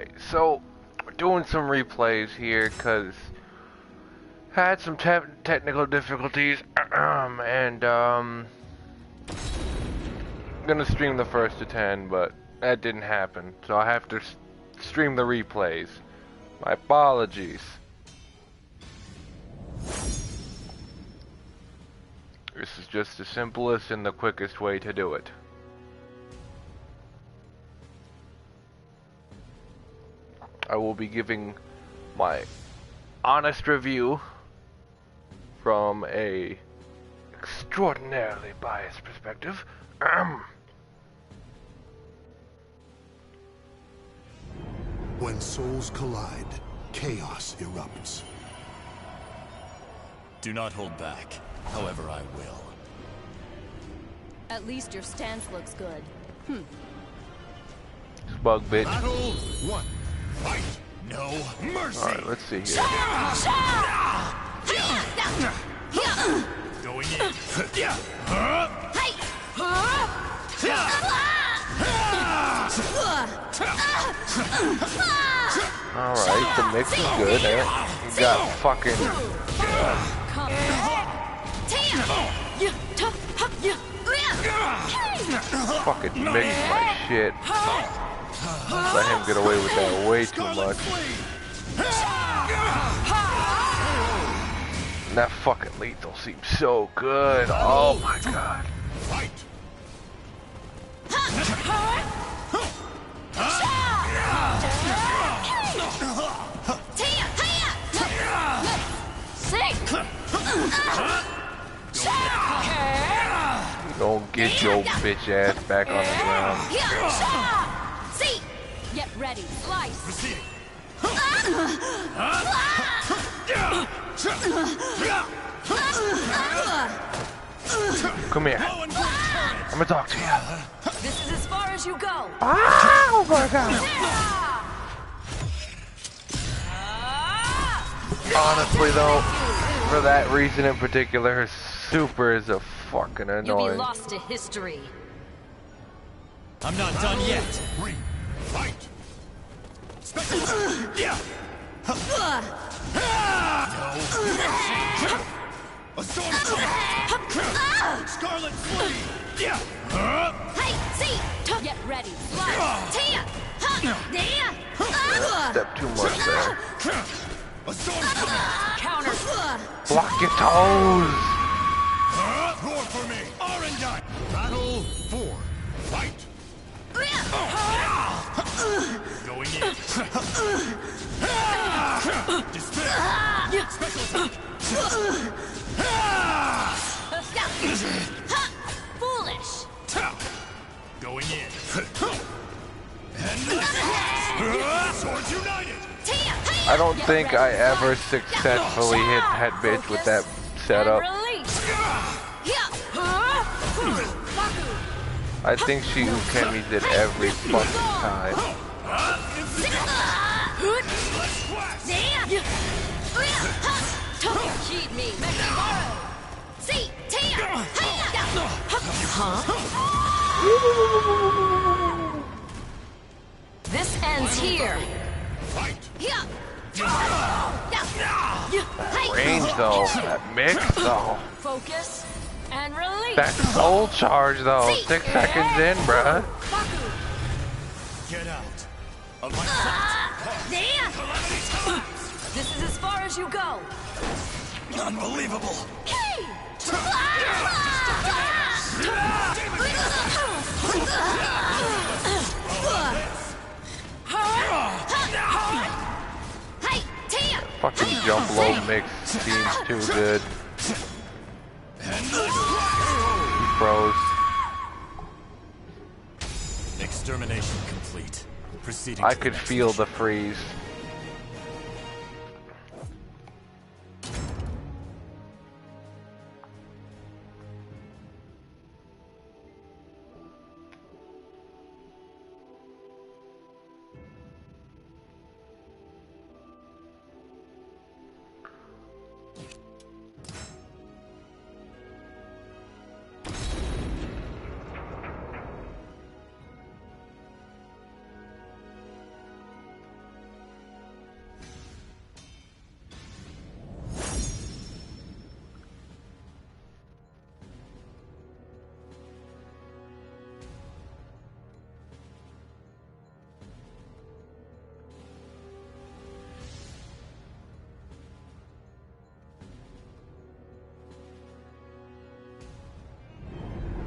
Alright, so we're doing some replays here because had some technical difficulties and gonna stream the first to 10, but that didn't happen, so I have to stream the replays. My apologies. This is just the simplest and the quickest way to do it. I will be giving my honest review from a extraordinarily biased perspective. When souls collide, chaos erupts. Do not hold back. However, I will. At least your stance looks good. Bug bitch. Battle 1. Fight! No mercy! Alright, let's see here. Going in. Alright, the mix is good. You got fucking... fucking mix my shit. Let him get away with that way too much. And that fucking lethal seems so good. Oh my god. Don't get your bitch ass back on the ground. Get ready, slice. Proceeding. Come here. I'm gonna talk to you. This is as far as you go. Oh my god. Honestly though, for that reason in particular, her super is a fucking annoying. You'll be lost to history. I'm not done yet. Fight! Yeah. No mercy. A sword! Scarlet Sleeve! Yeah. Get ready, slice. Step too much there. A sword! Counter. Block your toes. Roar for me! Arendite! Battle 4. Fight! Going in. Despair. Special attack. Foolish. Going in. And swords united! I don't think I ever successfully hit that bitch with that setup. I think she Ukemi's it every fucking time. Heed me. This ends here. Range though, that mix though. Focus and release. That soul charge though, 6 seconds in, bruh. Get out of my sight. This is as far as you go. Unbelievable. Fucking jump low mix seems too good. He froze. Extermination complete. Proceeding. I could feel the freeze.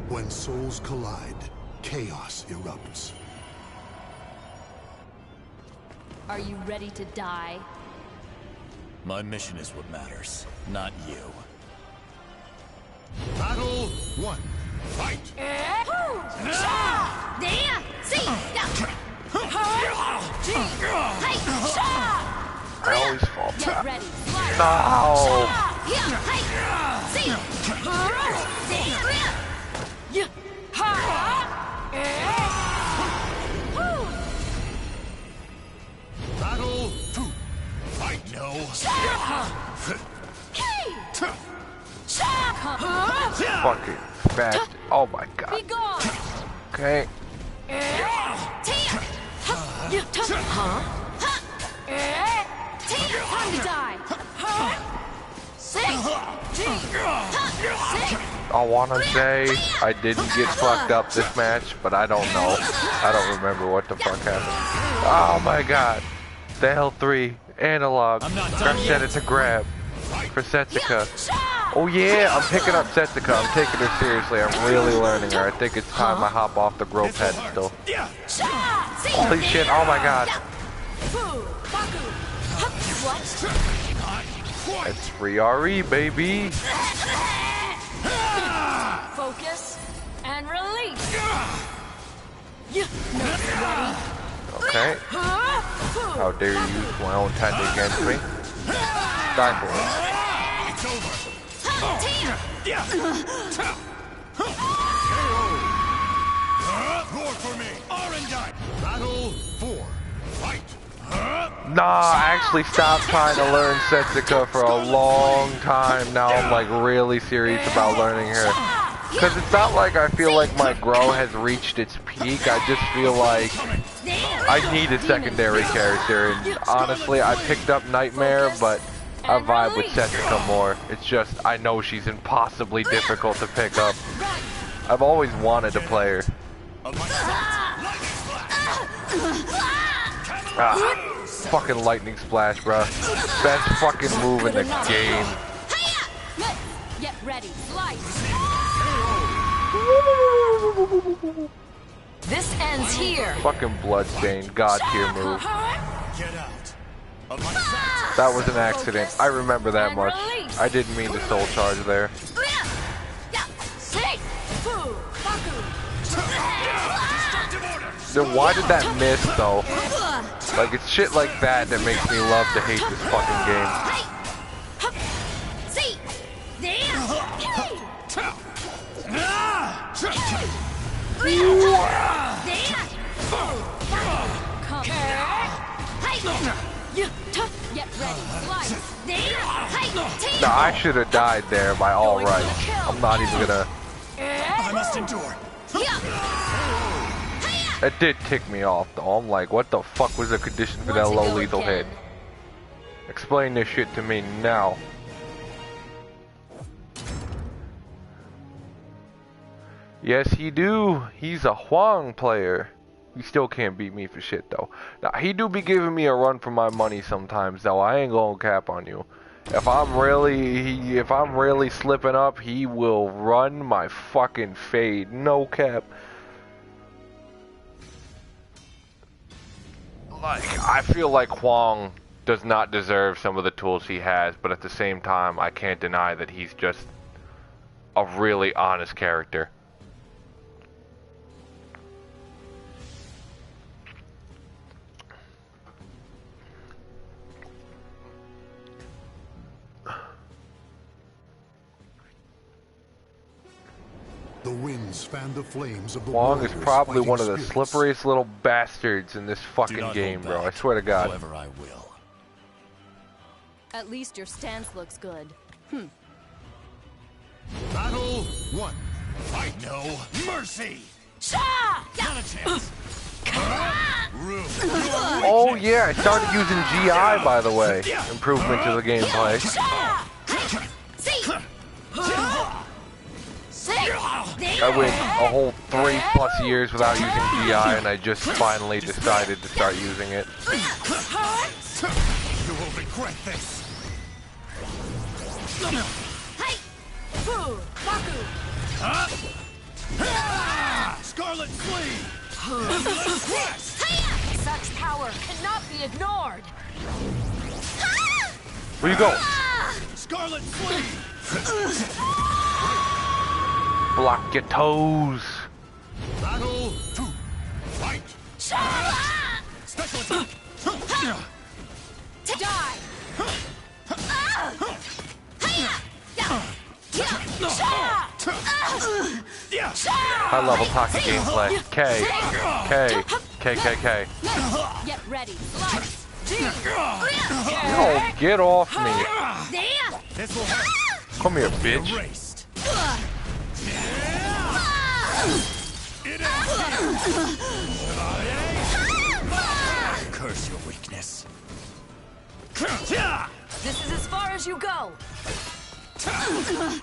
When souls collide, chaos erupts. Are you ready to die? My mission is what matters, not you. Battle 1. Fight! I always fall Get back. ready. Battle 2. Fight! No. Fucking fast. Oh my Be god. gone. Okay. Time to die. I wanna say I didn't get fucked up this match, but I don't know. I don't remember what the fuck happened. Oh my god. The L3 analog. I'm not done Grab yet. it's a grab for Setsuka. Oh yeah, I'm picking up Setsuka. I'm taking her seriously. I'm really learning her. I think it's time I hop off the Groh pedestal. Holy shit, oh my god. It's free RE, baby. Focus and release. Okay. How dare you use my own tactic against me? Die for it. It's over! Roar for me! Arendite! Battle 4. Fight! Nah, I actually stopped trying to learn Setsuka for a long time. Now I'm like really serious about learning her. Because it's not like I feel like my Groh has reached its peak. I just feel like I need a secondary character. And honestly, I picked up Nightmare, but I vibe with Setsuka more. It's just, I know she's impossibly difficult to pick up. I've always wanted to play her. Ah, fucking lightning splash, bruh. Best fucking move in the game. Get ready. Slice. This ends here. Fucking bloodstained, god tier move. Get out of my sight. That was an accident. I remember that much. I didn't mean to soul charge there. Then why did that miss though? Like it's shit like that that makes me love to hate this fucking game. Get ready. Slice. Nah, I should have died there by all rights. I'm not even gonna. I must endure. It did tick me off though. I'm like, what the fuck was the condition for that low lethal hit? Explain this shit to me now. Yes, he do. He's a Huang player. He still can't beat me for shit though. Now he do be giving me a run for my money sometimes though. I ain't gonna cap on you. If I'm really slipping up, he will run my fucking fade. No cap. Like I feel like Huang does not deserve some of the tools he has, but at the same time, I can't deny that he's just a really honest character. The winds fan the flames of the Huang is warriors probably fighting one of the spirits. slipperiest little bastards in this Do fucking not game, hold bro. I back. swear to God. However, I will. At least your stance looks good. Battle 1. Fight. No mercy. Not a chance. Room. Oh yeah, I started using GI by the way. Improvement to the gameplay. I went a whole 3+ years without using GI, and I just finally decided to start using it. You will regret this. Scarlet Flea! Such power cannot be ignored. Where you go? Scarlet Flea! Block your toes. Battle 2. Fight! Special attack! Die! High level Taki gameplay. K. Get ready. No, get off me. This will hurt. Come here, bitch. Erased. Curse your weakness. This is as far as you go.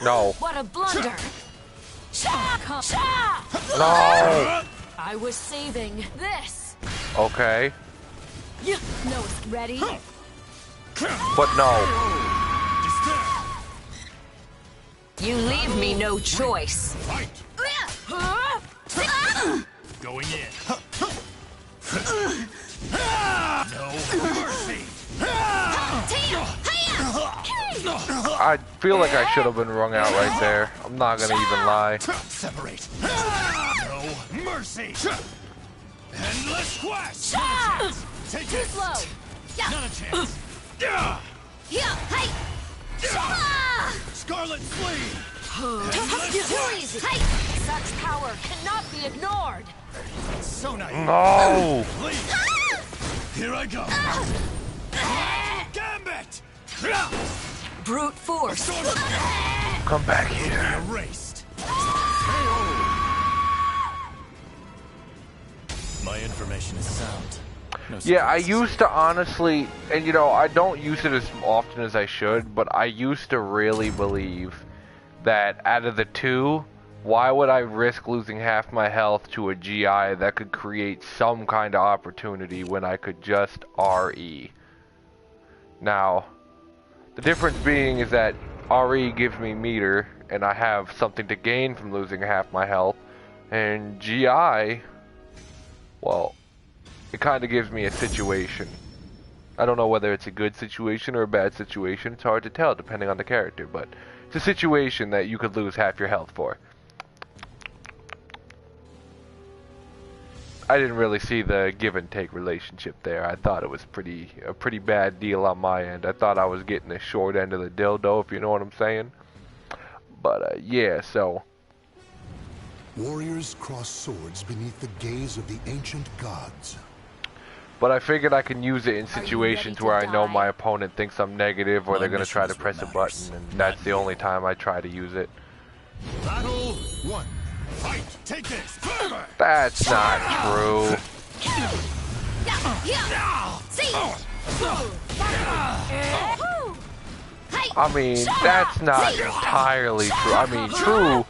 No. What a blunder. No. I was saving this. Okay. No, ready? But no. You leave me no choice. Fight! Going in. No mercy! I feel like I should have been wrung out right there. I'm not gonna even lie. Separate. No mercy! Endless quest! Not a chance! Take Too it! slow. Not a chance! Scarlet Flea! Too easy. Such power cannot be ignored. So naive! No. Please! Here I go! Gambit! Brute force. Come back here. Erased! My information is sound. No Yeah, I surprises. used to honestly, and you know, I don't use it as often as I should, but I used to really believe that out of the two, why would I risk losing half my health to a GI that could create some kind of opportunity when I could just RE? Now, the difference being is that RE gives me meter, and I have something to gain from losing half my health, and GI, well, it kind of gives me a situation. I don't know whether it's a good situation or a bad situation. It's hard to tell depending on the character, but it's a situation that you could lose half your health for. I didn't really see the give and take relationship there. I thought it was a pretty bad deal on my end. I thought I was getting the short end of the dildo, if you know what I'm saying. But yeah, so Warriors cross swords beneath the gaze of the ancient gods. but I figured I can use it in situations to where I know die? my opponent thinks I'm negative or My they're going to try to mission is press a what button, matters, and that's not the only time I try to use it. Battle 1. Fight! Take this! That's not true. I mean, that's not entirely true. I mean, true.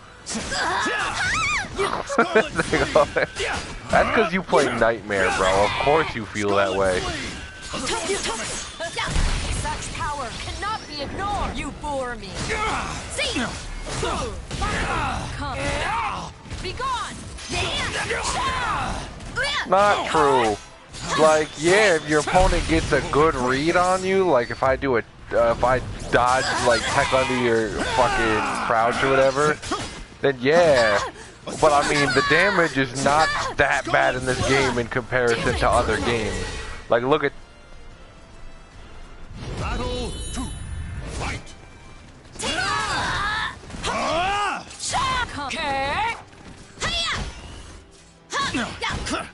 That's because you play Nightmare, bro. Of course you feel that way. Such power cannot be ignored. You bore me. Come. Be gone. Not true. Like, yeah, if your opponent gets a good read on you, like if I do if I dodge, like, tech under your fucking crouch or whatever, then yeah. But I mean, the damage is not that bad in this game in comparison to other games. Like, look at... Battle 2. Fight!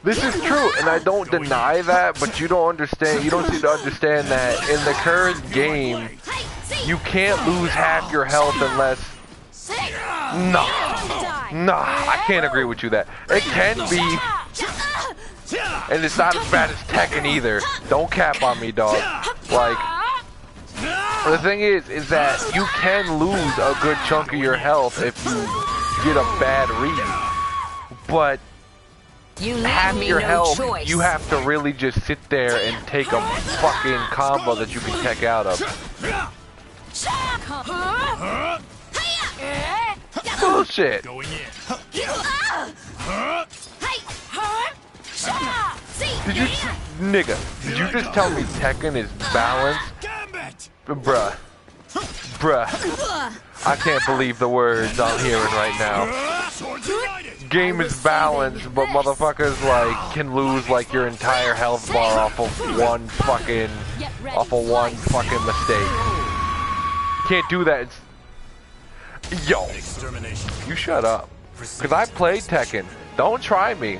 This is true, and I don't deny that, but you don't understand, you don't seem to understand that in the current game, you can't lose half your health unless... Nah, I can't agree with you that. It can be, and it's not as bad as Tekken either. Don't cap on me, dog. Like, the thing is that you can lose a good chunk of your health if you get a bad read. But half your health, you have to really just sit there and take a fucking combo that you can tech out of. bullshit. Going in. Did you, nigga? Did you just tell me Tekken is balanced? Gambit. Bruh. I can't believe the words I'm hearing right now. Swords united. Game is balanced, but motherfuckers like can lose like your entire health bar off of one fucking mistake. Can't do that. Yo, Extermination. you shut up. Cause I played Tekken. Don't try me.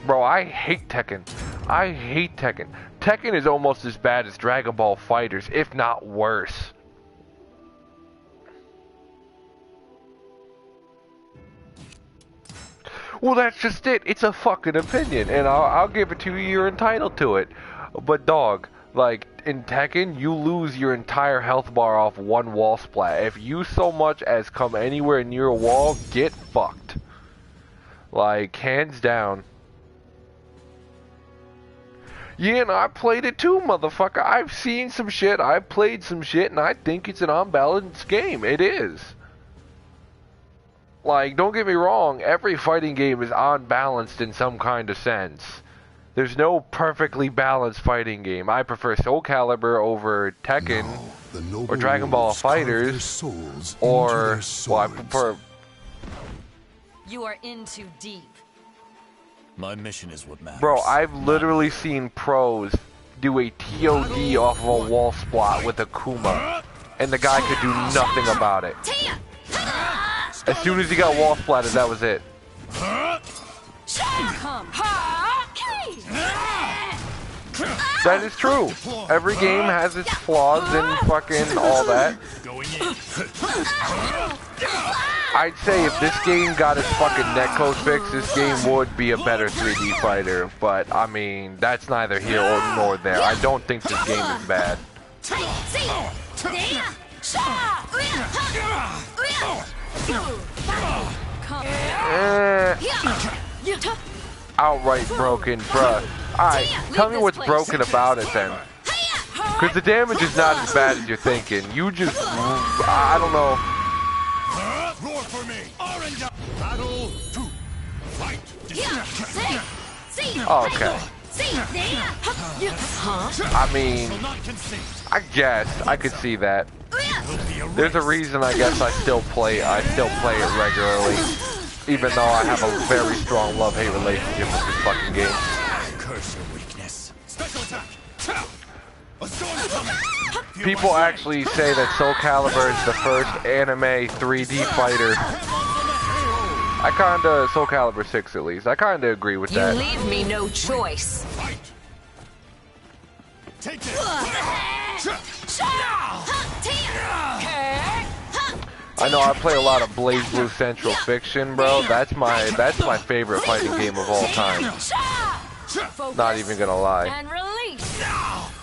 Bro, I hate Tekken. I hate Tekken. Tekken is almost as bad as Dragon Ball Fighters, if not worse. Well, that's just it. It's a fucking opinion, and I'll give it to you. You're entitled to it. But dog, like in Tekken, you lose your entire health bar off one wall splat. If you so much as come anywhere near a wall, get fucked. Like hands down. Yeah, and I played it too, motherfucker. I've seen some shit, I've played some shit, and I think it's an unbalanced game. It is. Like, don't get me wrong, every fighting game is unbalanced in some kind of sense. There's no perfectly balanced fighting game. I prefer Soul Calibur over Tekken, or Dragon Ball Fighters, or, well, I prefer... You are in too deep. My mission is what matters. Bro, I've literally seen pros do a TOD off of a wall splat with a Kuma, and the guy could do nothing about it. As soon as he got wall splatted, that was it. That is true. Every game has its flaws and fucking all that. I'd say if this game got its fucking netcode fixed, this game would be a better 3D fighter. But, I mean, that's neither here nor there. I don't think this game is bad. Outright broken, bruh. Alright, tell me what's broken about it then. Because the damage is not as bad as you're thinking. You just, I don't know. Roar for me. Orange. Battle 2. Fight. Okay. I mean, I guess I could see that. There's a reason I guess I still play it regularly, even though I have a very strong love-hate relationship with this fucking game. Curse your weakness. Special attack. A storm coming. People actually say that Soul Calibur is the first anime 3D fighter. I kinda, Soul Calibur 6 at least, I kinda agree with that. You leave me no choice. Fight. Take this. I know I play a lot of Blaze Blue Central Fiction, bro. That's my favorite fighting game of all time. Not even gonna lie. And release.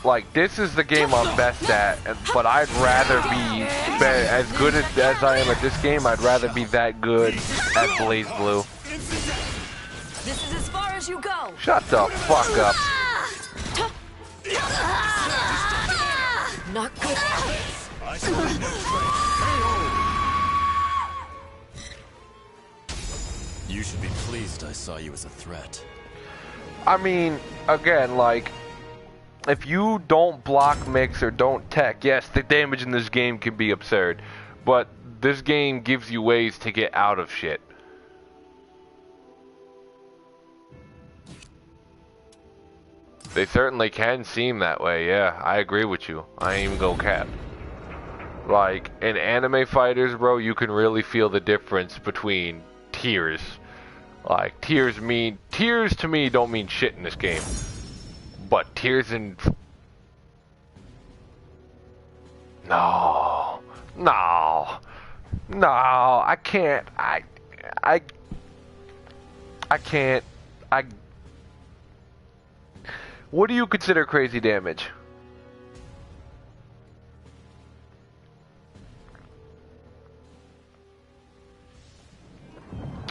Like, this is the game I'm best at, but I'd rather be as good as I am at this game. I'd rather be that good at Blaze Blue. This is as far as you go. Shut the fuck up. Not good. You should be pleased I saw you as a threat. I mean, again, like, if you don't block mix or don't tech, yes, the damage in this game can be absurd, but this game gives you ways to get out of shit. They certainly can seem that way, yeah, I agree with you. I ain't even go cap. Like, in anime fighters, bro, you can really feel the difference between tiers. Like, tiers to me don't mean shit in this game. But tiers in... No, I can't, what do you consider crazy damage?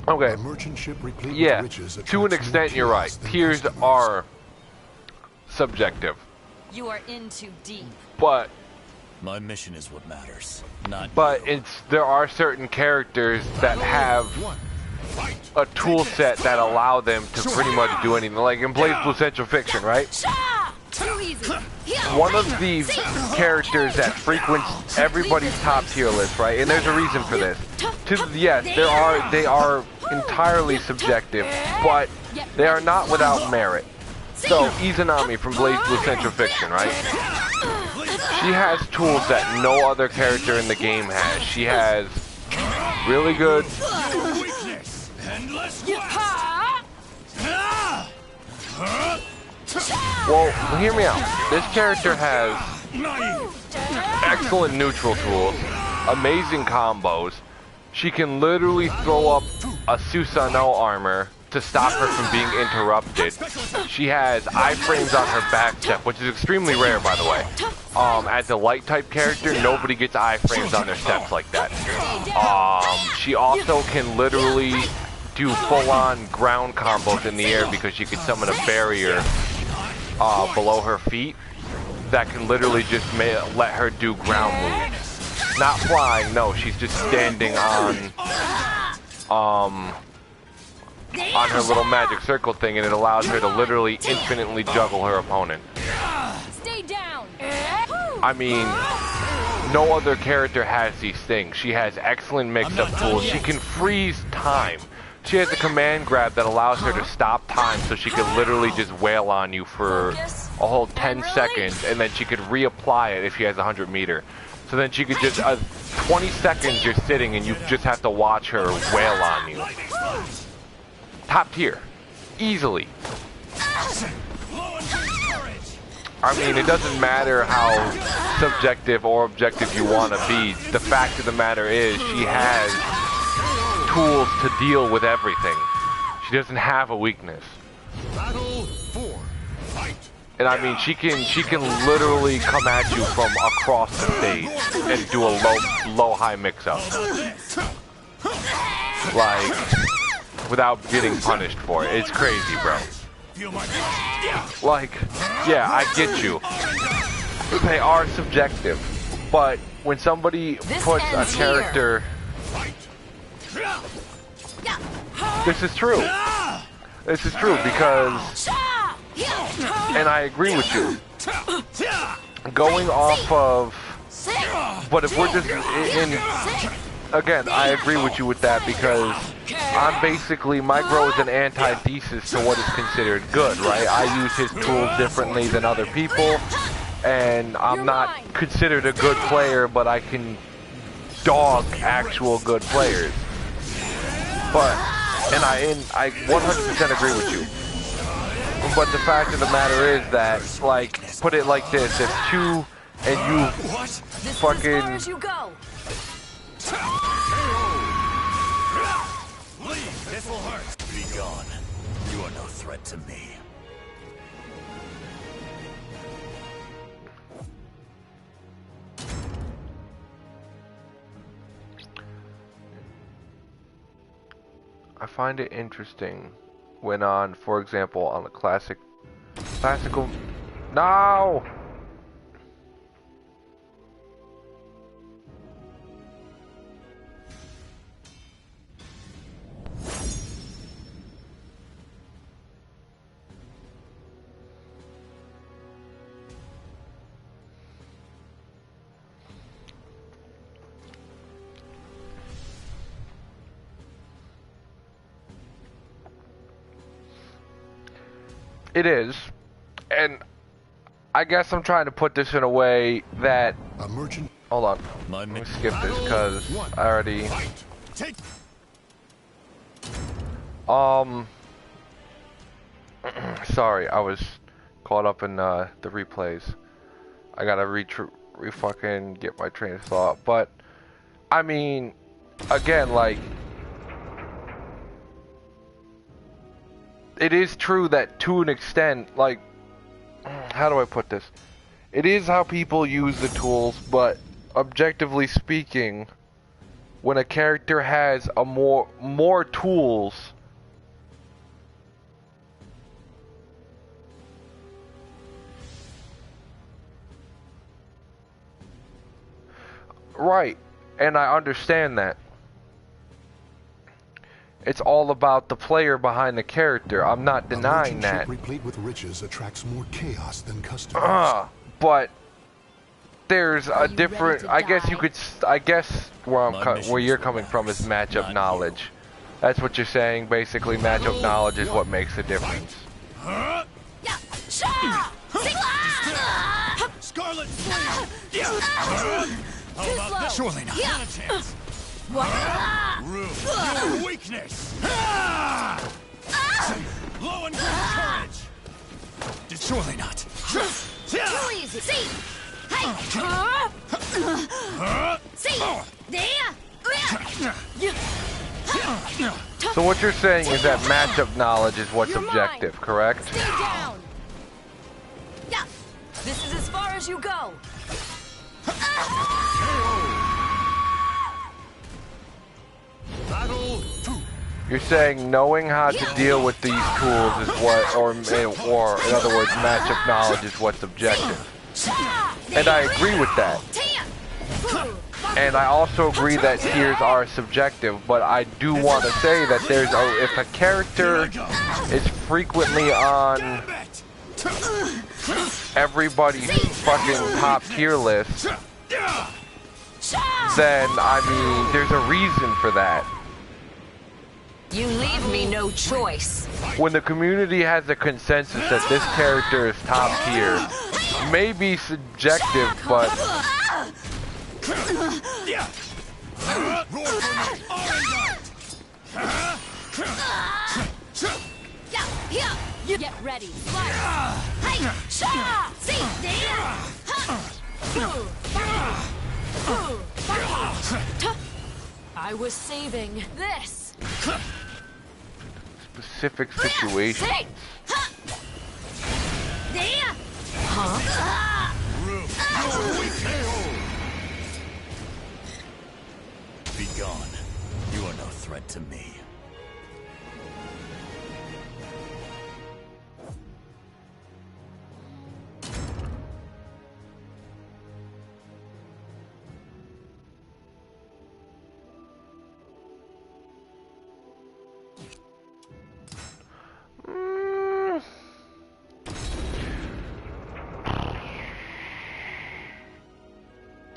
Okay. Yeah, to an extent you're right. Tiers are subjective. You are in too deep. But My mission is what matters, not But you. there are certain characters that have a tool set that allow them to pretty much do anything. Like in Blaze Blue Central Fiction, right? Too easy. One of the characters that frequents everybody's top tier list, right? And there's a reason for this. Yes, they are entirely subjective, but they are not without merit. So, Izanami from Blaze Blue Central Fiction, right? She has tools that no other character in the game has. She has really good... Well, hear me out. This character has excellent neutral tools, amazing combos. She can literally throw up a Susanoo armor to stop her from being interrupted. She has iframes on her backstep, which is extremely rare, by the way. As a light type character, nobody gets iframes on their steps like that. She also can literally do full-on ground combos in the air because she can summon a barrier below her feet that can literally just let her do ground moves. Not flying, no, she's just standing on her little magic circle thing, and it allows her to literally infinitely juggle her opponent. Stay down. I mean, no other character has these things. She has excellent mix-up tools. She can freeze time. She has a command grab that allows her to stop time, so she can literally just wail on you for a whole 10 seconds, and then she could reapply it if she has 100 meter. So then she could just, 20 seconds you're sitting and you just have to watch her wail on you. Top tier. Easily. I mean, it doesn't matter how subjective or objective you want to be. The fact of the matter is, she has tools to deal with everything. She doesn't have a weakness. Battle 4. Fight. And I mean, she can literally come at you from across the stage and do a low-high mix-up. Like, without getting punished for it. It's crazy, bro. Like, yeah, I get you. They are subjective, but when somebody puts a character... This is true. This is true because... And I agree with you. Going off of... But if we're just in... Again, I agree with you with that because I'm basically, my Groh is an antithesis to what is considered good, right? I use his tools differently than other people, and I'm not considered a good player, but I can dog actual good players. But, and I 100% agree with you. But the fact of the matter is that, like, put it like this, if two and you fucking... This will hurt. Be gone. You are no threat to me. I find it interesting when on, for example, on a classical... No! It is, and I guess I'm trying to put this in a way that... A merchant. Hold on. Let me skip this because I already... Sorry, I was caught up in the replays. I gotta fucking get my train of thought. But, I mean, again, like... It is true that to an extent, like, how do I put this? It is how people use the tools, but objectively speaking, when a character has a more tools, Right, and I understand that. It's all about the player behind the character. I'm not denying that. Replete with riches attracts more chaos than customers. But there's a different. I guess you could. I guess where you're coming from is matchup knowledge. That's what you're saying. Basically, matchup knowledge is what makes the difference. Scarlet Flame! How about this? Surely not. Not a chance. Rude. Your weakness! Low and great courage! Surely not. Too easy. See. Hey. See. There. So what you're saying is that matchup knowledge is what's You're objective, mine. correct? Stay down. Yeah. This is as far as you go. Battle 2. You're saying knowing how to deal with these tools is what, or in other words, matchup knowledge is what's objective. And I agree with that. And I also agree that tiers are subjective, but I do want to say that if a character is frequently on everybody's fucking top tier list, then, I mean, there's a reason for that. You leave me no choice. When the community has a consensus that this character is top tier, may be subjective, but Get ready. I was saving this. specific situations. Be gone. You are no threat to me.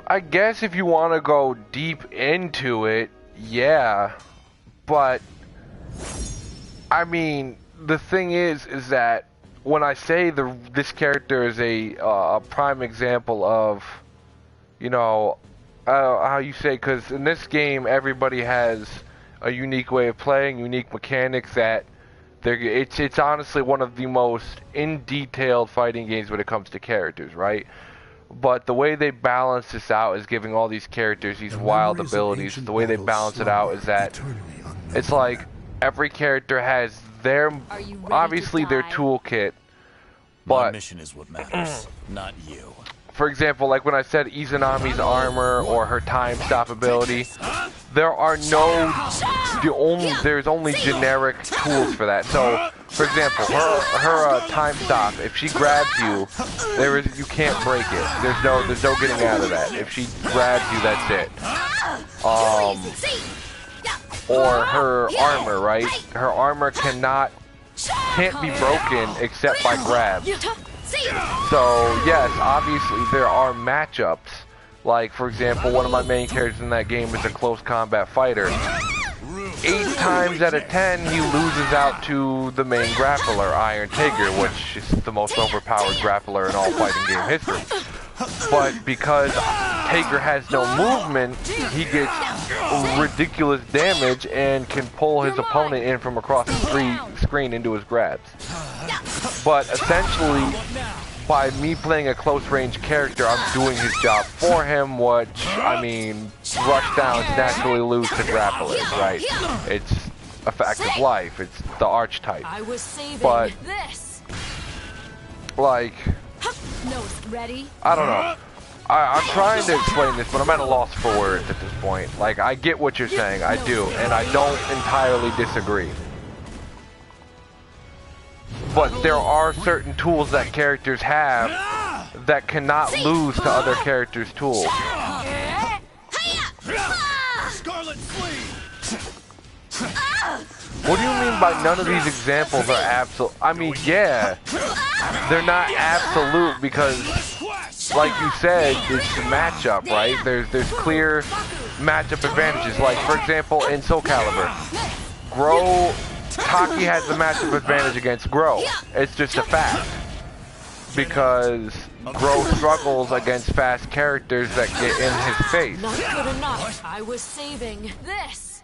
I guess if you want to go deep into it, yeah, but I mean, the thing is that when I say this character is a prime example of, you know, how you say, because in this game everybody has a unique way of playing, unique mechanics that it's honestly one of the most in-detailed fighting games when it comes to characters, right? But the way they balance this out is giving all these characters these wild abilities. The way they balance it out is that it's like every character has their, obviously their toolkit, My but mission is what matters, not you. for example, like when I said Izanami's armor or her time stop ability, there are there's only generic tools for that. So, for example, her time stop, if she grabs you, you can't break it. There's no getting out of that. If she grabs you, that's it. Or her armor, right? Her armor can't be broken except by grabs. So, yes, obviously there are matchups. Like, for example, one of my main characters in that game is a close combat fighter. 8 times out of 10, he loses out to the main grappler, Iron Tiger, which is the most overpowered grappler in all fighting game history. But because Tiger has no movement, he gets ridiculous damage and can pull his opponent in from across the screen into his grabs. But essentially, by me playing a close-range character, I'm doing his job for him, which, I mean, rushdowns naturally lose to grapplers, right? It's a fact of life. It's the archetype. But, like, I don't know. I'm trying to explain this, but I'm at a loss for words at this point. Like, I get what you're saying, I do, and I don't entirely disagree. But there are certain tools that characters have that cannot lose to other characters' tools. Scarlet Sleeve! What do you mean by none of these examples are absolute? I mean, yeah, they're not absolute because, like you said, it's the matchup, right? There's clear matchup advantages. Like, for example, in Soul Calibur, Groh, Taki has the matchup advantage against Groh. It's just a fact. Because Groh struggles against fast characters that get in his face. Not good enough. I was saving this.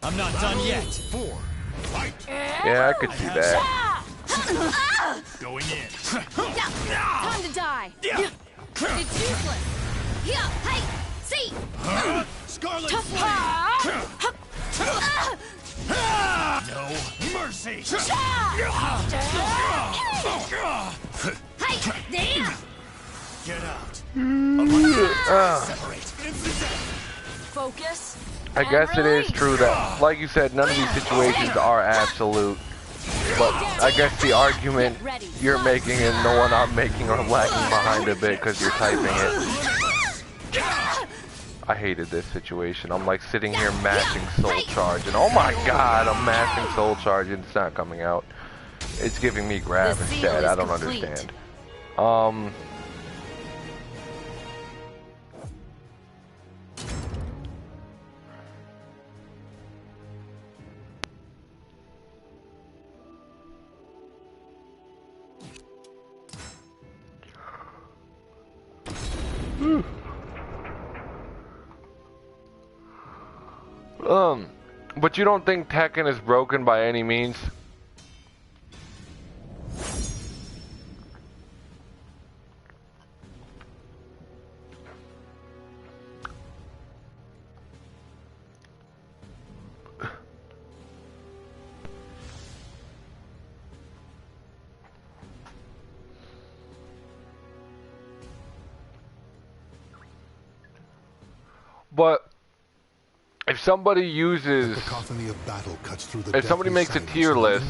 I'm not done yet. Yeah, I could see that. Going in. Time to die. It's useless. Hey, see. Scarlet No mercy. Hey, damn. Get out. Separate. Focus. I guess it is true that, like you said, none of these situations are absolute. But I guess the argument you're making and the one I'm making are lagging behind a bit because you're typing it. I hated this situation. I'm like sitting here mashing Soul Charge, and oh my god, I'm mashing Soul Charge and it's not coming out. It's giving me grab instead. I don't understand. But you don't think Tekken is broken by any means? But if somebody uses, if somebody makes a tier list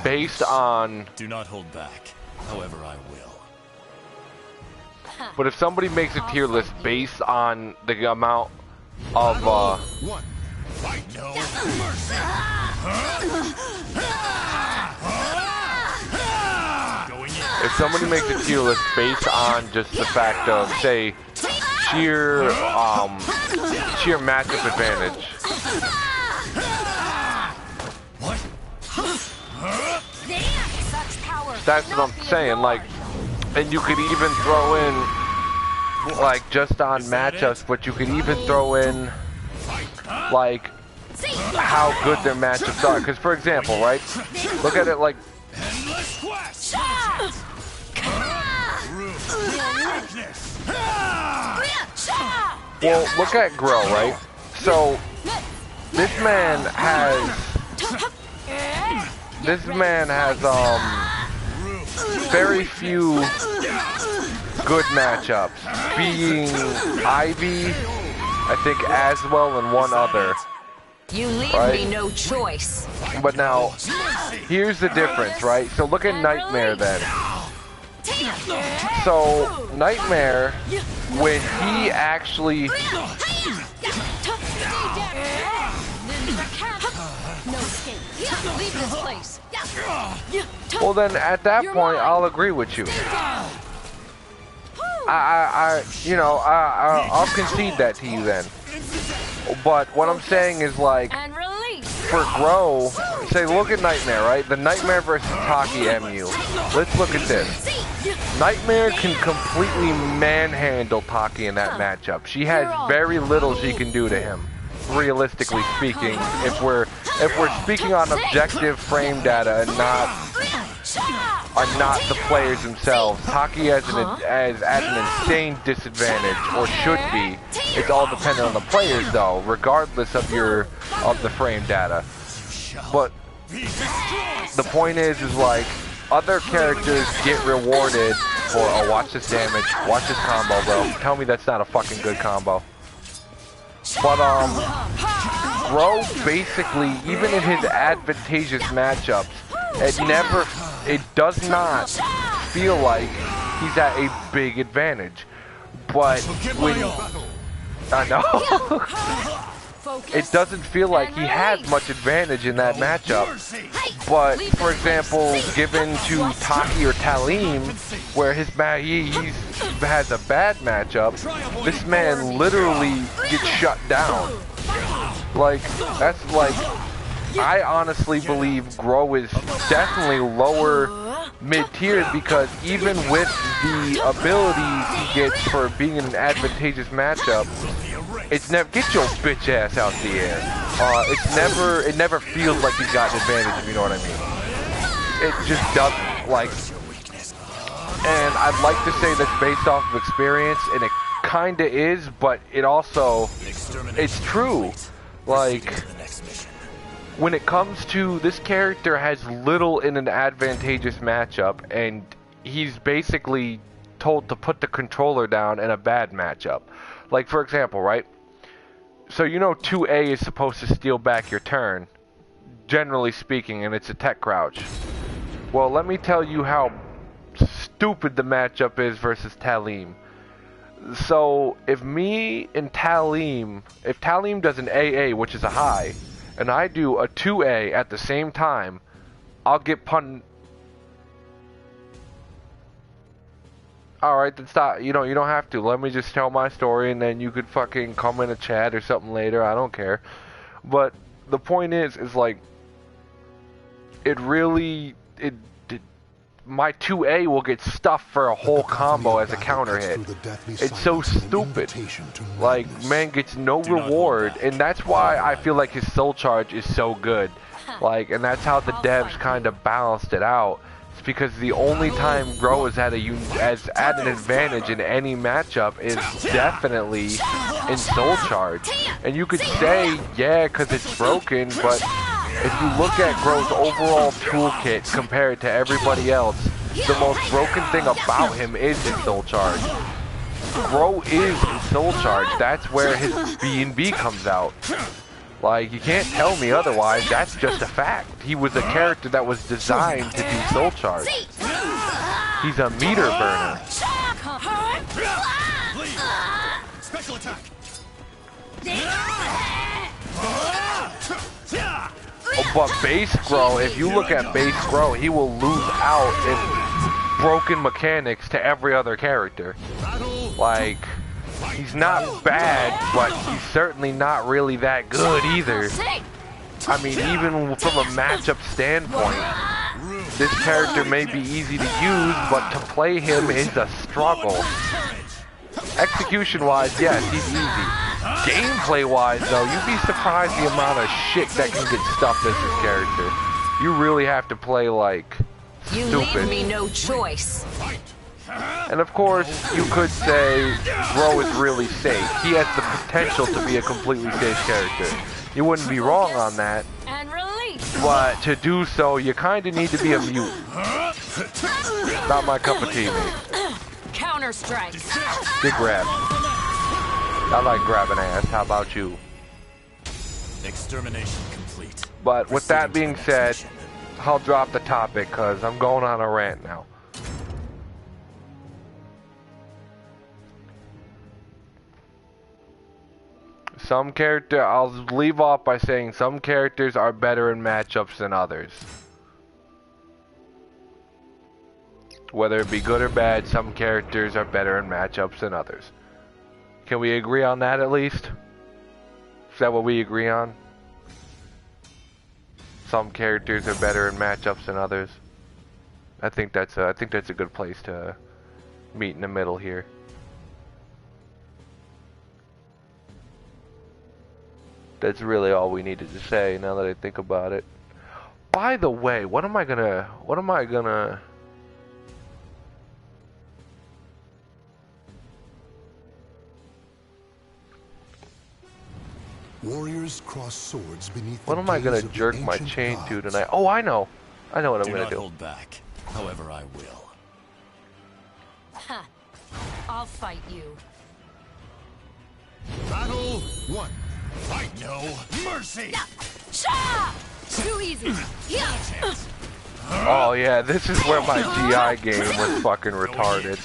based on, Do not hold back. However, I will. but if somebody makes a tier list based on the amount of, No mercy. Going in. if somebody makes a tier list based on just the fact of, say, sheer matchup advantage. What? Such power. That's what I'm saying. Like, and you could even throw in, like, just on matchups, but you could even throw in, like, how good their matchups are. Because, for example, right? Look at it like. Endless quest. Well, look at Groh, right? So, this man has very few good matchups, being Ivy, I think Aswell, and one other. You leave Right? me no choice. But now, here's the difference, right? So look at Nightmare then. So, Nightmare, when he actually... Well then, at that point, I'll agree with you. I'll concede that to you then. But what I'm saying is, like, for Groh, say, look at Nightmare, right? The Nightmare versus Taki MU. Let's look at this. Nightmare can completely manhandle Taki in that matchup. She has very little she can do to him, realistically speaking. If we're speaking on objective frame data and not the players themselves, Taki has at an insane disadvantage, or should be. It's all dependent on the players, though, regardless of the frame data. But the point is like, other characters get rewarded for, oh, watch this damage, watch this combo, bro. Tell me that's not a fucking good combo. But Groh basically, even in his advantageous matchups, it does not feel like he's at a big advantage. But when I know. It doesn't feel like he has much advantage in that matchup. But, for example, given to Taki or Therem, where he has a bad matchup, this man literally gets shut down. Like, that's like, I honestly believe Groh is definitely lower mid-tier, because even with the abilities he gets for being in an advantageous matchup, it's never, get your bitch ass out the air. It never feels like he's got an advantage, if you know what I mean. It just doesn't, like, and I'd like to say that's based off of experience, and it kinda is, but it also, it's true. Like, when it comes to, this character has little in an advantageous matchup, and he's basically told to put the controller down in a bad matchup. Like, for example, right? So you know 2A is supposed to steal back your turn, generally speaking, and it's a tech crouch. Well, let me tell you how stupid the matchup is versus Therem. So, if me and Therem, if Therem does an AA, which is a high, and I do a 2A at the same time, I'll get Alright, then stop. You don't have to. Let me just tell my story, and then you could fucking come in a chat or something later. I don't care. But the point is like, my 2A will get stuffed for a whole combo as a counter hit. It's so stupid. Like, man gets no reward, and that's why I feel like his soul charge is so good. Like, and that's how the devs kind of balanced it out. It's because the only time Groh is at an advantage in any matchup is definitely in soul charge. And you could say, yeah, because it's broken, but if you look at Groh's overall toolkit compared to everybody else, the most broken thing about him is his soul charge. Groh is in soul charge. That's where his B&B comes out. Like, you can't tell me otherwise. That's just a fact. He was a character that was designed to do soul charge. He's a meter burner. Special attack. But base Groh, if you look at base Groh, he will lose out in broken mechanics to every other character. Like, he's not bad, but he's certainly not really that good either. I mean, even from a matchup standpoint, this character may be easy to use, but to play him is a struggle. Execution-wise, yes, he's easy. Gameplay-wise, though, you'd be surprised the amount of shit that can get stuffed as this character. You really have to play, like, stupid. You leave me no choice. And of course, you could say Groh is really safe. He has the potential to be a completely safe character. You wouldn't be wrong on that. And release. But to do so, you kind of need to be a mutant. Not my cup of tea, mate. Counter strike. Good grab. I like grabbing ass. How about you? Extermination complete. But with that being said, I'll drop the topic because I'm going on a rant now. I'll leave off by saying some characters are better in matchups than others. Whether it be good or bad, some characters are better in matchups than others. Can we agree on that at least? Is that what we agree on? Some characters are better in matchups than others. I think that's a good place to meet in the middle here. That's really all we needed to say now that I think about it. By the way, what am I gonna Warriors cross swords beneath what am I gonna jerk my chain to tonight? Oh, I know what I'm gonna do. Do not hold back. However, I will. Huh. I'll fight you. Battle 1. Fight no mercy! Too easy. Oh yeah, this is where my GI game was fucking retarded.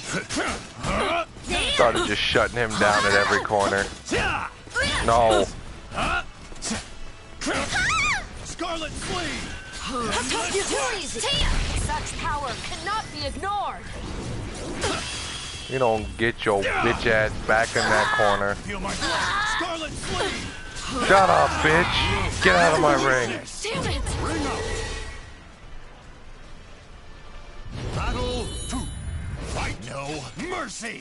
Started just shutting him down at every corner. No. Scarlet Sleeve! Too easy. Such power cannot be ignored. You don't get your bitch ass back in that corner. Feel my Scarlet Sleeve! Shut up, bitch! Get out of my ring. Damn it. Ring up! Battle 2. Fight no mercy!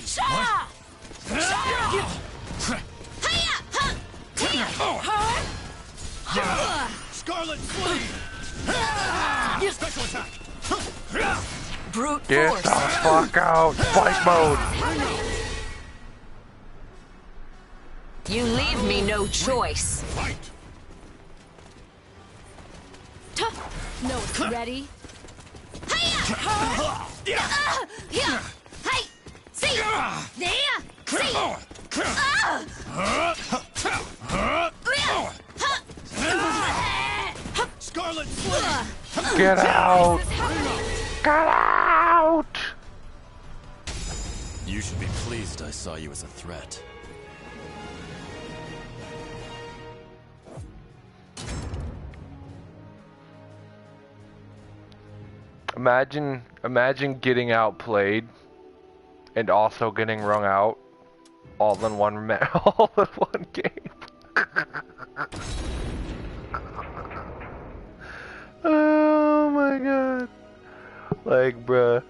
Scarlet Sleeve! Special attack! Brute Get force. the fuck out! Fight mode! You leave me no choice. Fight! No, it's ready. Hey! See! There! See! Scarlet Sleeve! Get out! Get out! You should be pleased I saw you as a threat. Imagine getting outplayed and also getting wrung out all in one all in one game. Oh my god. Like, bruh.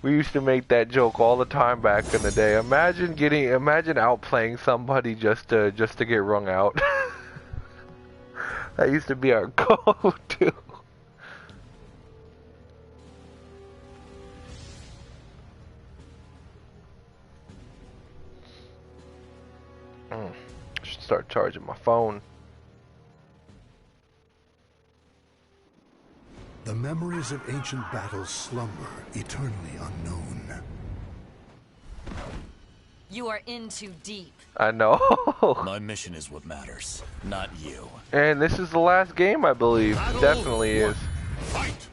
We used to make that joke all the time back in the day. Imagine outplaying somebody just to get wrung out. That used to be our go-to. Should start charging my phone. The memories of ancient battles slumber, eternally unknown. You are in too deep. I know. My mission is what matters, not you. And this is the last game, I believe. Definitely is. Fight!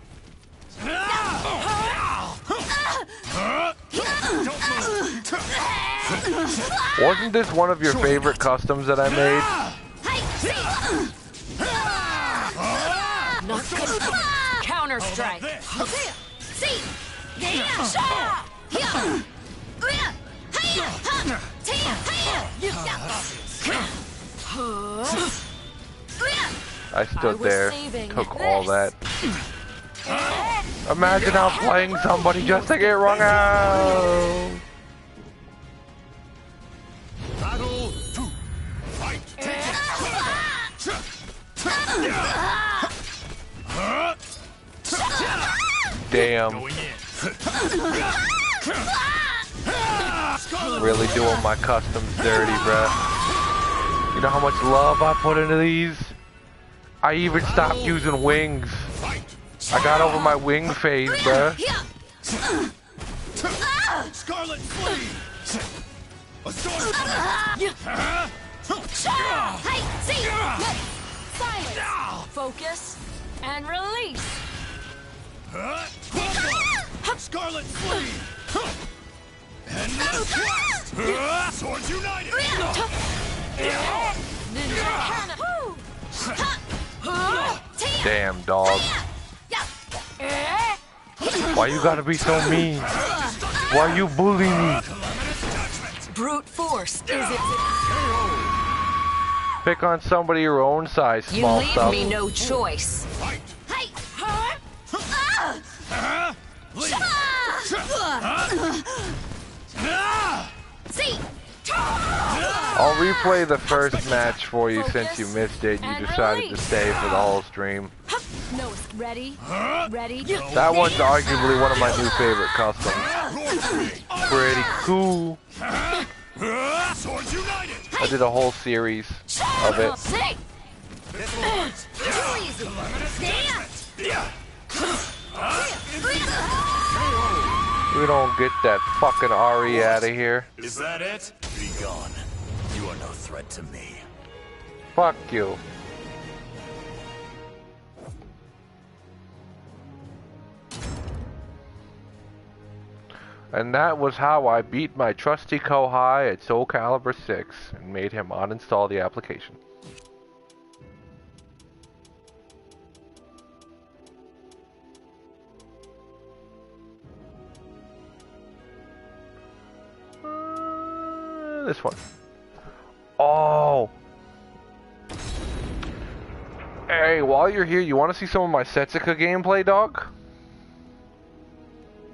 Wasn't this one of your favorite customs that I made? Not good. Counter strike. See. I stood there, took all that. Imagine outplaying somebody just to get wrung out. Battle 2. Fight! Damn. Going in. Really doing my customs dirty, bruh. You know how much love I put into these? I even stopped using wings. I got over my wing phase, bruh. Scarlet Sleeve! A sword Silence. Focus and release. Scarlet Sleeve! And no twist! Swords united! Ninja cannon. Damn, dog. Why you gotta be so mean? Why you bully me? Brute force is it? Pick on somebody your own size, You small leave stuff. me no choice. Fight! I'll replay the first match for you since you missed it. You decided to stay for the whole stream. No, ready? Ready? That one's arguably one of my new favorite customs. Pretty cool. Swords united! I did a whole series of it. We don't get that fucking Ari out of here. Is that it? Be gone. You are no threat to me. Fuck you. And that was how I beat my trusty Kouhai at Soul Calibur 6 and made him uninstall the application. This one. Oh! Hey, while you're here, you want to see some of my Setsuka gameplay, dog?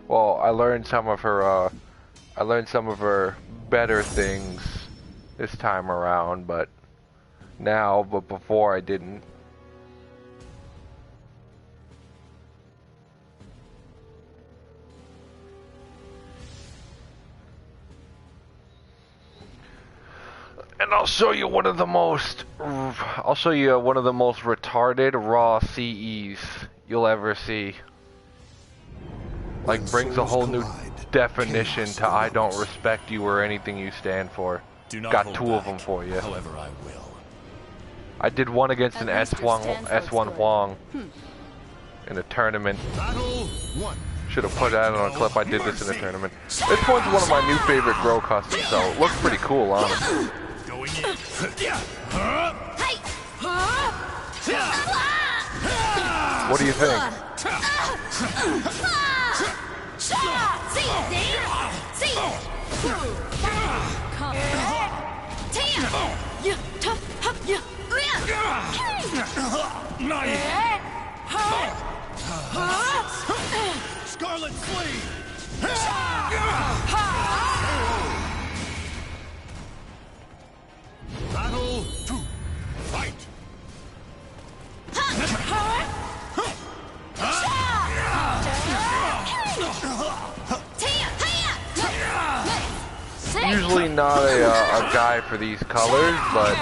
Well, I learned some of her better things this time around, but before I didn't. And I'll show you one of the most retarded raw CEs you'll ever see. Like, brings a whole new definition to I don't respect you or anything you stand for. Got two of them for you. However, I will. I did one against an S1 Huang in a tournament. Should have put that on a clip. I did this in a tournament. This one's one of my new favorite Groh customs, so it looks pretty cool, honestly. What do you think? Scarlet Sleeve! Battle 2. Fight! Usually not a guy for these colors, but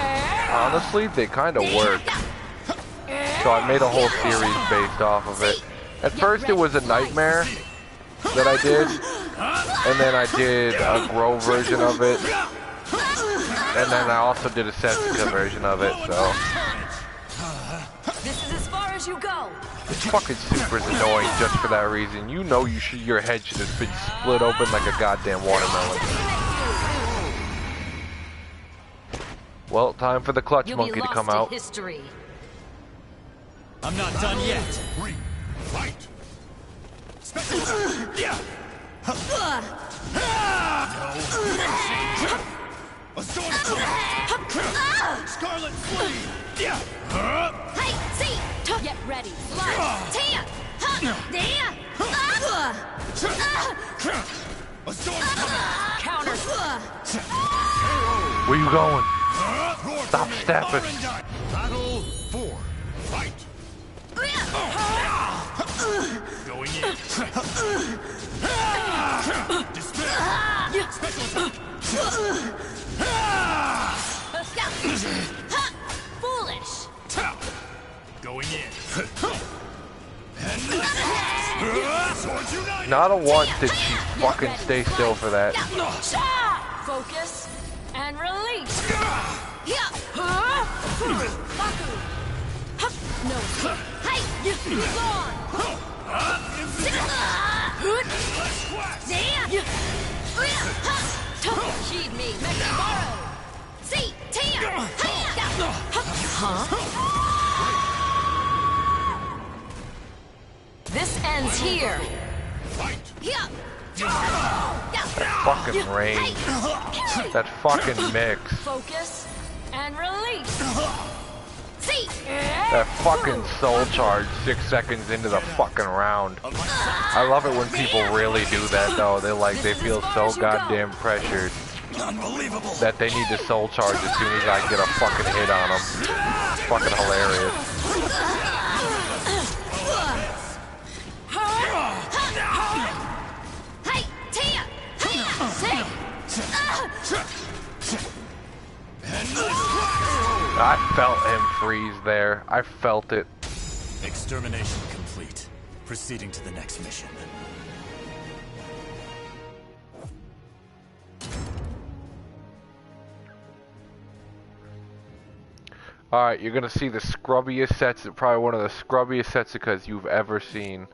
honestly, they kind of work. So I made a whole series based off of it. At first it was a nightmare that I did, and then I did a Groh version of it, and then I also did a Setsuka version of it, so. This is as far as you go. This fucking Super's annoying just for that reason. You know your head should have been split open like a goddamn watermelon. Well, time for the clutch monkey to come out. History. I'm not done yet. Fight! Special A sword Scarlet Sleeve! Hey, see! Get ready. Slide. A sword Counter. Where you going? Stop stepping. Battle 4. Fight! Going in. Despair! Special Foolish. Going in. Not a once did she fucking stay still for that. Focus and release. No. Hey, gone. Heed me, make me borrow. See, This ends here. That fucking range. That fucking mix. Focus and release. That fucking soul charge 6 seconds into the fucking round. I love it when people really do that though. They feel so goddamn pressured that they need to soul charge as soon as I get a fucking hit on them. It's fucking hilarious. I felt him freeze there. I felt it. Extermination complete. Proceeding to the next mission. Alright, you're gonna see the scrubbiest sets, probably one of the scrubbiest Setsukas you've ever seen.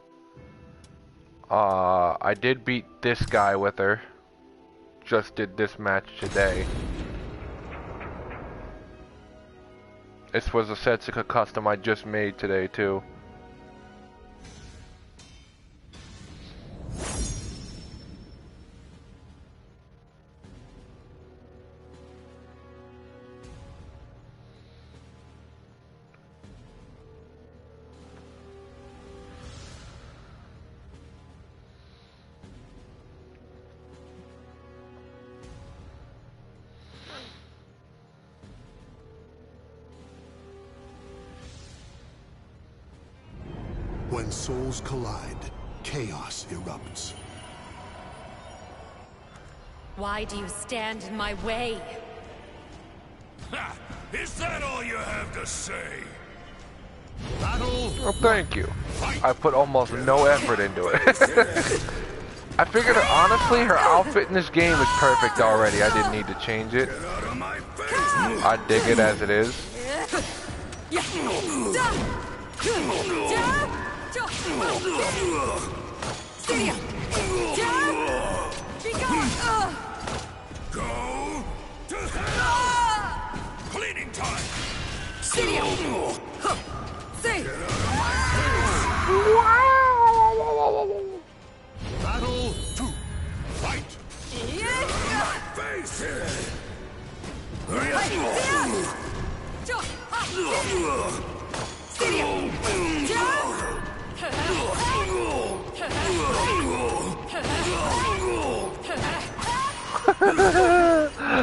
I did beat this guy with her. Just did this match today. This was a Setsuka custom I just made today too. When souls collide, chaos erupts. Why do you stand in my way? Ha! Is that all you have to say? Well, thank you. I put almost no effort into it. I figured, honestly, her outfit in this game is perfect already. I didn't need to change it. I dig it as it is. Go to hell! Cleaning time! Battle 2. Fight! Face it!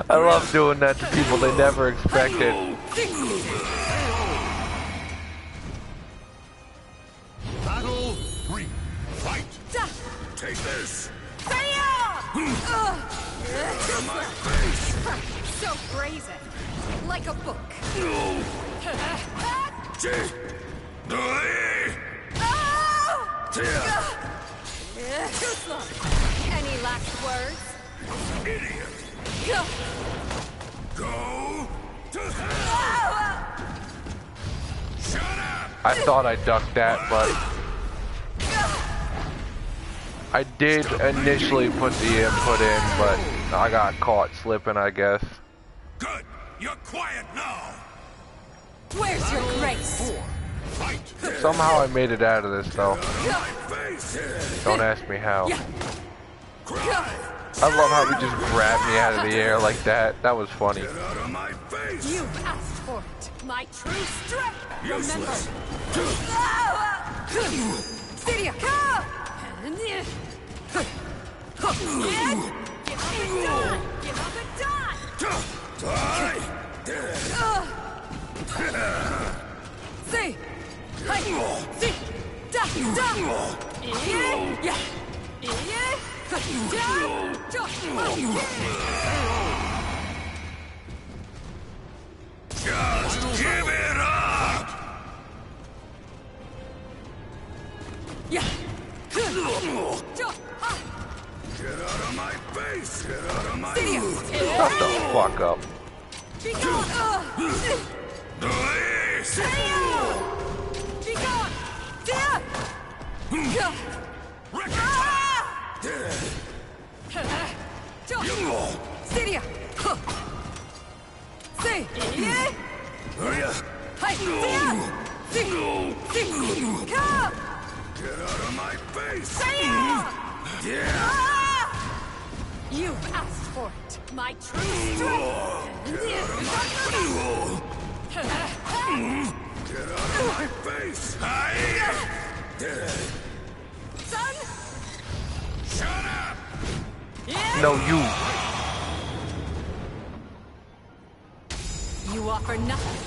I love doing that to people they never expected. Battle 3. Fight! Take this! My face! So brazen, like a book. Too slow. Any last words? Idiot! Go. Go to hell! Shut up! I thought I ducked that, but I did initially put the input in, but I got caught slipping, I guess. Good! You're quiet now! Where's your grace? Fight! Somehow I made it out of this, though. My face! Don't ask me how. Cry! I love how he just grabbed me out of the air like that. That was funny. Get out of my face! You've asked for it. My true strength. Useless! Syria. Give up and die. Give up and die. Die! See. See. Da. Yeah. Just give it up! Yeah. Get out of my face! Get out of my face! Shut the fuck up. Be gone! Please! Be gone! Syria! Say! Get out of my face! You've asked for it, my true strength! Get out of my face! Son! Shut up! No, you. You offer nothing.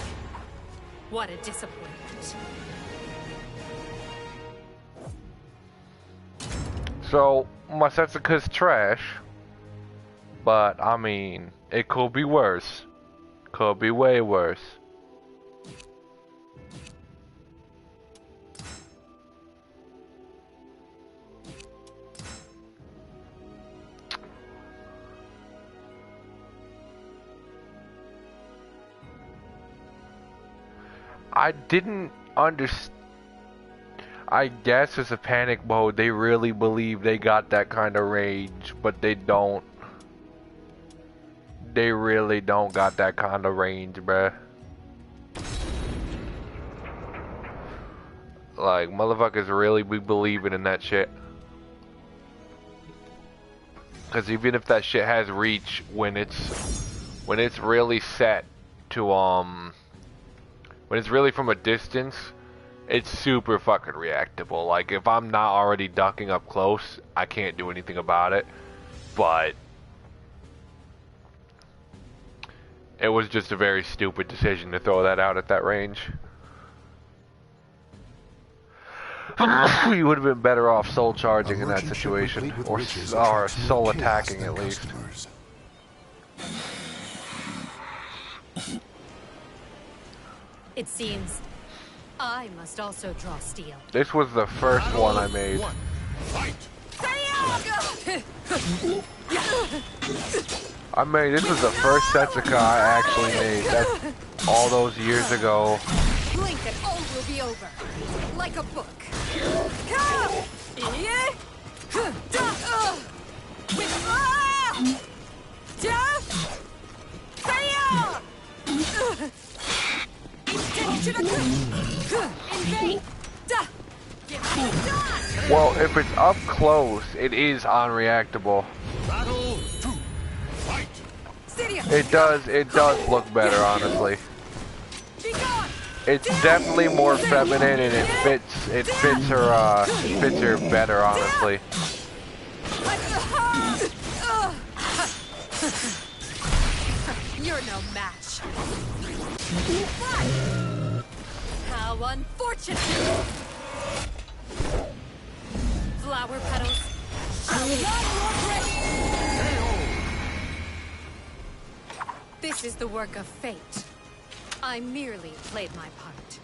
What a disappointment. So, my Setsuka's trash. But, I mean, it could be worse. Could be way worse. I didn't understand. I guess it's a panic mode. They really believe they got that kind of range, but they don't. They really don't got that kind of range, bruh. Like, motherfuckers really be believing in that shit. Because even if that shit has reach, when it's really set to, when it's really from a distance, it's super fucking reactable. Like, if I'm not already ducking up close, I can't do anything about it. But it was just a very stupid decision to throw that out at that range. You would have been better off soul charging in that situation, or soul attacking at least. It seems I must also draw steel. This was the first one I made. This was the first Setsuka I actually made. That's all those years ago. Blink and all will be over. Like a book. Well, if it's up close, it is unreactable. It does look better, honestly. It's definitely more feminine, and it fits her better, honestly. You're no match. How unfortunate! Flower petals. This is the work of fate. I merely played my part.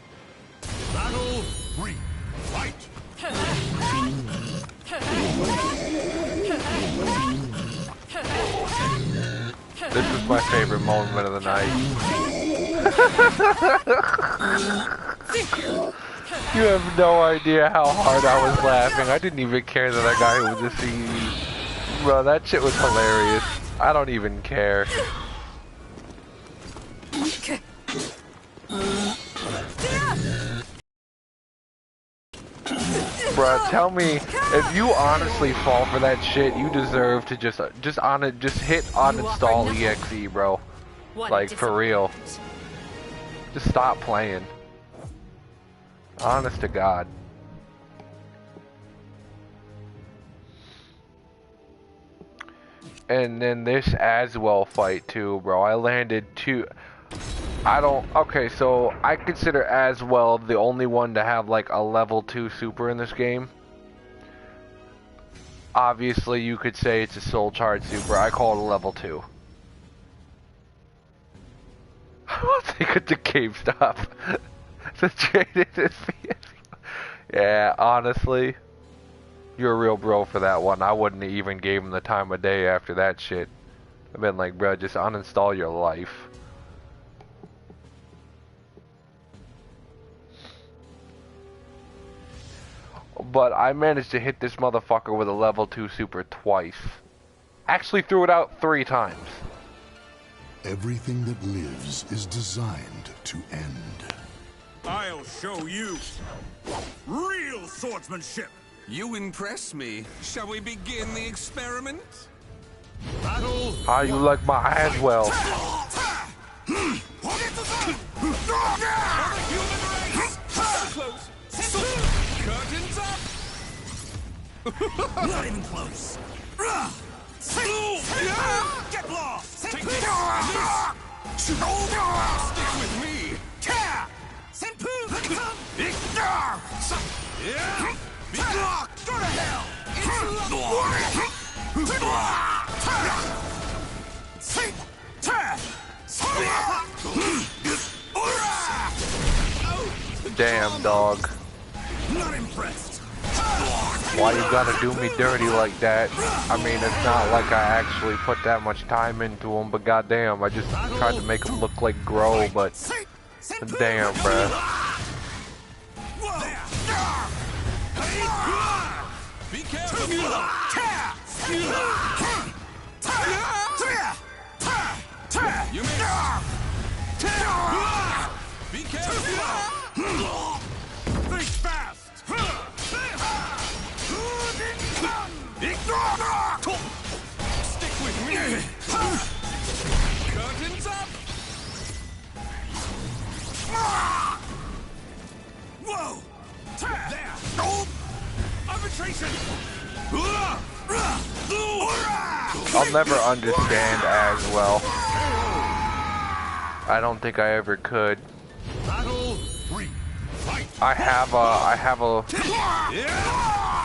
Battle 3. Fight! This was my favorite moment of the night. You have no idea how hard I was laughing. I didn't even care that I got hit with the CD. Bro, that shit was hilarious. I don't even care. Bruh, tell me, if you honestly fall for that shit, you deserve to just hit uninstall EXE, bro. Like, for real. Just stop playing. Honest to God. And then this Aswell fight too, bro. I landed two. Okay, so I consider Aswell the only one to have like a level 2 super in this game. Obviously, you could say it's a soul charge super. I call it a level 2. I'll take it to GameStop. To trade it in Yeah, honestly, you're a real bro for that one. I wouldn't have even gave him the time of day after that shit. I've been like, bro, just uninstall your life. But I managed to hit this motherfucker with a level 2 super twice. Actually threw it out 3 times. Everything that lives is designed to end. I'll show you real swordsmanship. You impress me. Shall we begin the experiment? Battle. How you like my Aswell? Curtains up! Not even close. Get lost. Take this! Stick with me! Go to hell! Damn, dog. Not impressed. Why you gotta do me dirty like that? I mean, it's not like I actually put that much time into him, but goddamn, I just tried to make him look like Groh, but Damn, bruh. Be careful! You missed! Be careful! Think fast! Stick with me! Curtains up! Whoa! There! Arbitration! I'll never understand as well. I don't think I ever could. Battle 3. Fight. I have a Be careful!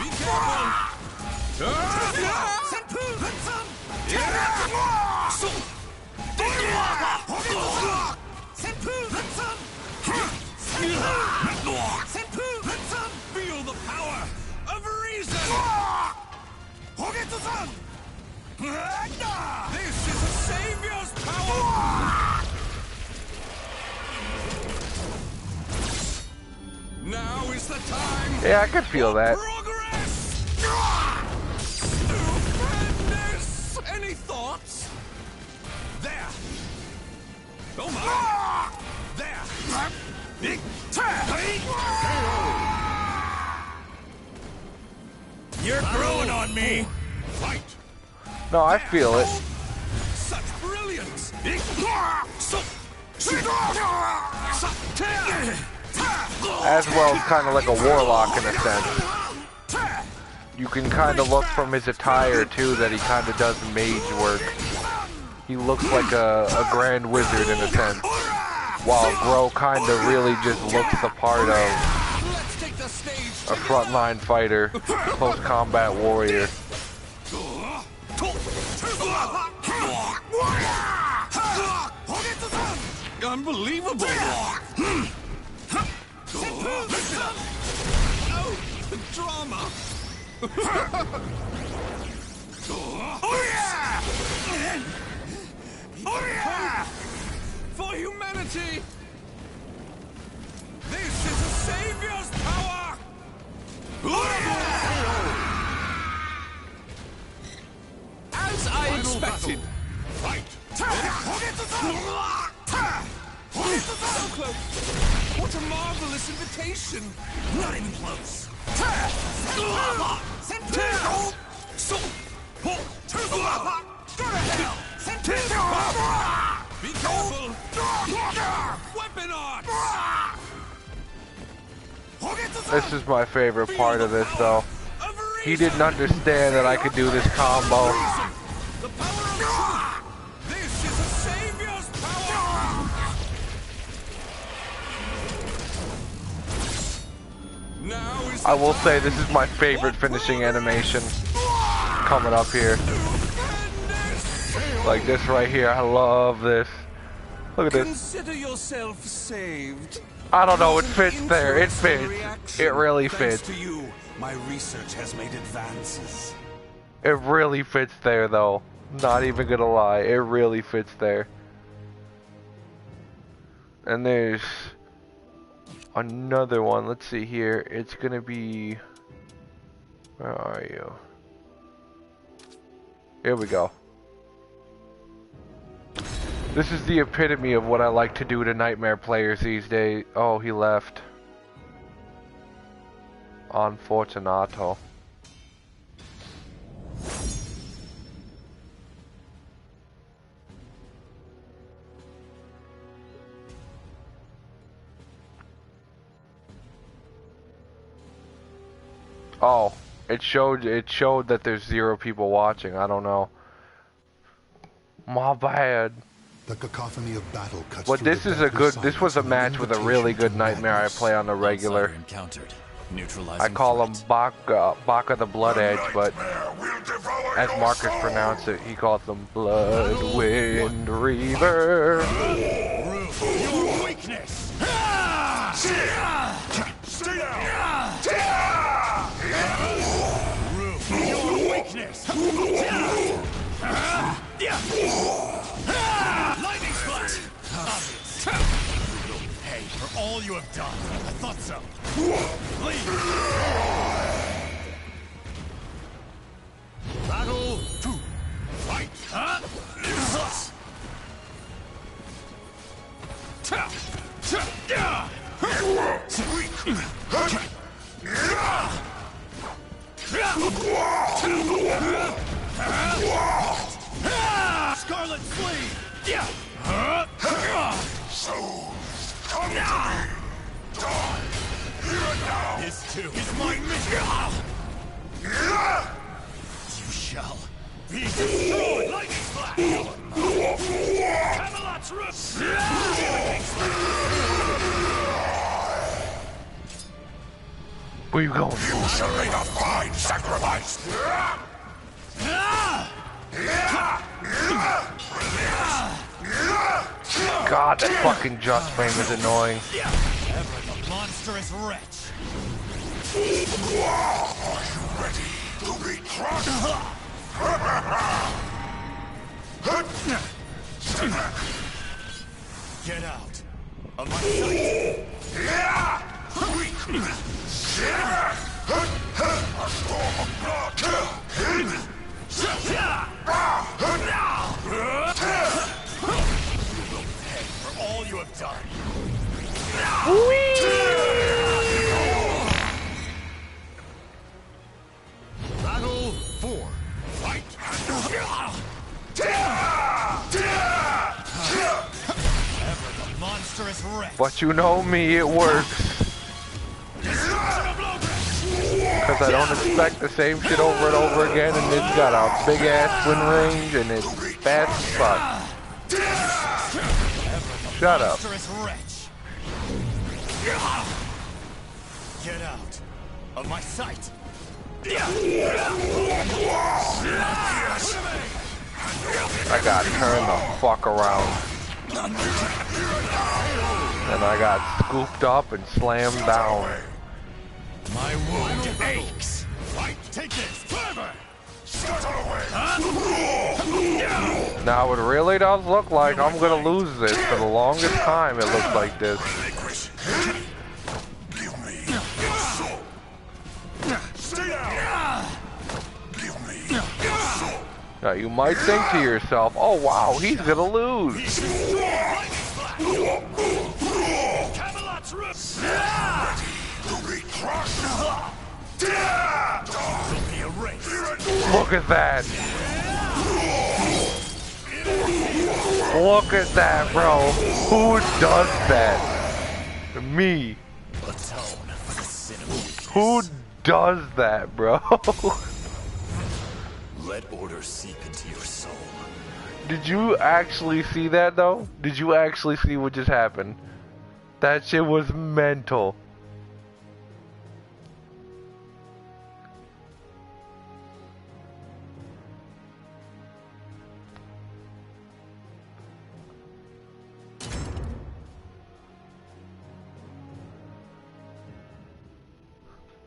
Feel the power of reason! This is a savior's power! Now is the time. yeah, I could feel that. Progress! Madness! Any thoughts? There! Oh my! There! You're growing on me. Fight. No, I feel it. Such brilliance! As well as kind of like a warlock in a sense. You can kind of look from his attire too that he kind of does mage work. He looks like a grand wizard in a sense. While Groh kind of really just looks the part of Let's take the stage. a frontline fighter, close combat warrior. Unbelievable! Oh, the drama! For humanity! This is a savior's power! As I expected! Fight. So close! What a marvelous invitation! Not even close. Be careful! Weapon arts! This is my favorite part of this though. He didn't understand that I could do this combo. The power of truth! This is a savior's power! Now is I will say this is my favorite finishing animation coming up here. Like this right here, I love this. Look at this. Consider yourself saved. I don't know, it fits there. It fits. It really Thanks fits. to you, my research has made advances. It really fits there though. Not even gonna lie, it really fits there. And there's another one. Let's see here. It's gonna be... Where are you? Here we go. This is the epitome of what I like to do to Nightmare players these days. Oh, he left. Unfortunato. Oh, it showed that there's 0 people watching. I don't know. My bad. The cacophony of battle cuts But through this the is a good. deathly This was a silence match of with a an really invitation good to Nightmare I madness. play on the regular. Outsider encountered. Neutralizing I call him threat. Baka the Blood Edge, but as Marcus pronounced it, he calls them Blood Wind Reaver. Your weakness. Stay down. Your weakness. Lightning splat. Obvious. for all you have done. I thought so. Leave. Battle 2. Fight. Huh? Scarlet Sleeve! Souls, come to me! Die! Here and now! This too is my mission! You shall be destroyed! Lightning Flash! Camelot's Roof! Where you going? You shall make a fine sacrifice! God, that fucking Just Flame is annoying. Ever the monstrous wretch! Are you ready to be crushed? Get out of my sight! A storm of blood! For all you have done! Battle 4. Fight! Ever the monstrous wretch! But you know me, it works. Because I don't expect the same shit over and over again, and it's got a big ass swing range, and it's fast as fuck. Shut up. Get out of my sight! I got turned the fuck around. And I got scooped up and slammed down. My wound aches! Fight! Take this! Fervor! Now it really does look like I'm gonna lose this. For the longest time it looks like this. Give me your soul! Stay down! Give me your soul! Now you might think to yourself, oh wow, he's gonna lose. Camelot's Roof! To be crushed! Will be erased! Look at that. Look at that, bro. Who does that? Me. Atone for the sin of weakness. Who does that, bro? Let order seep into your soul. Did you actually see that, though? Did you actually see what just happened? That shit was mental.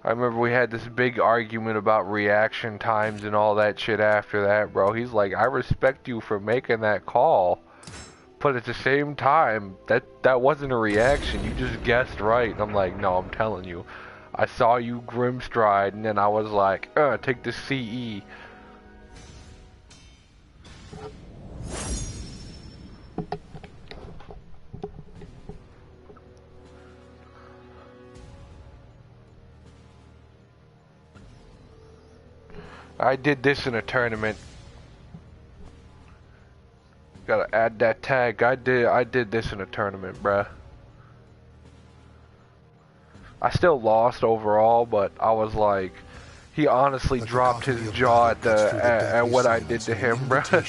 I remember we had this big argument about reaction times and all that shit after that, bro. He's like, I respect you for making that call, but at the same time, that wasn't a reaction. You just guessed right. And I'm like, no, I'm telling you. I saw you Grimstride, and then I was like, take the CE. I did this in a tournament. Gotta add that tag. I did this in a tournament, bruh. I still lost overall, but I was like, he honestly dropped his jaw at what I did to him, bruh.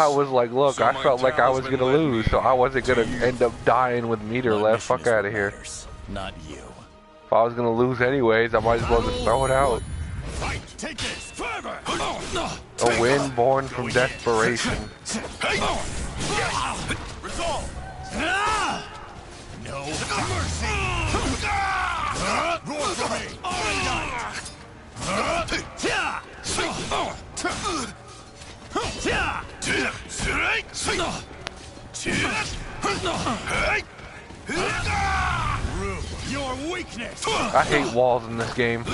I was like, look, I felt like I was gonna lose, so I wasn't gonna end up dying with meter left. Fuck out of here. Not you. If I was gonna lose anyways, I might as well just throw it out. Fight! Take this! Fervor! A win born from desperation. Resolve! No mercy! Roar for me! weakness. I hate walls in this game.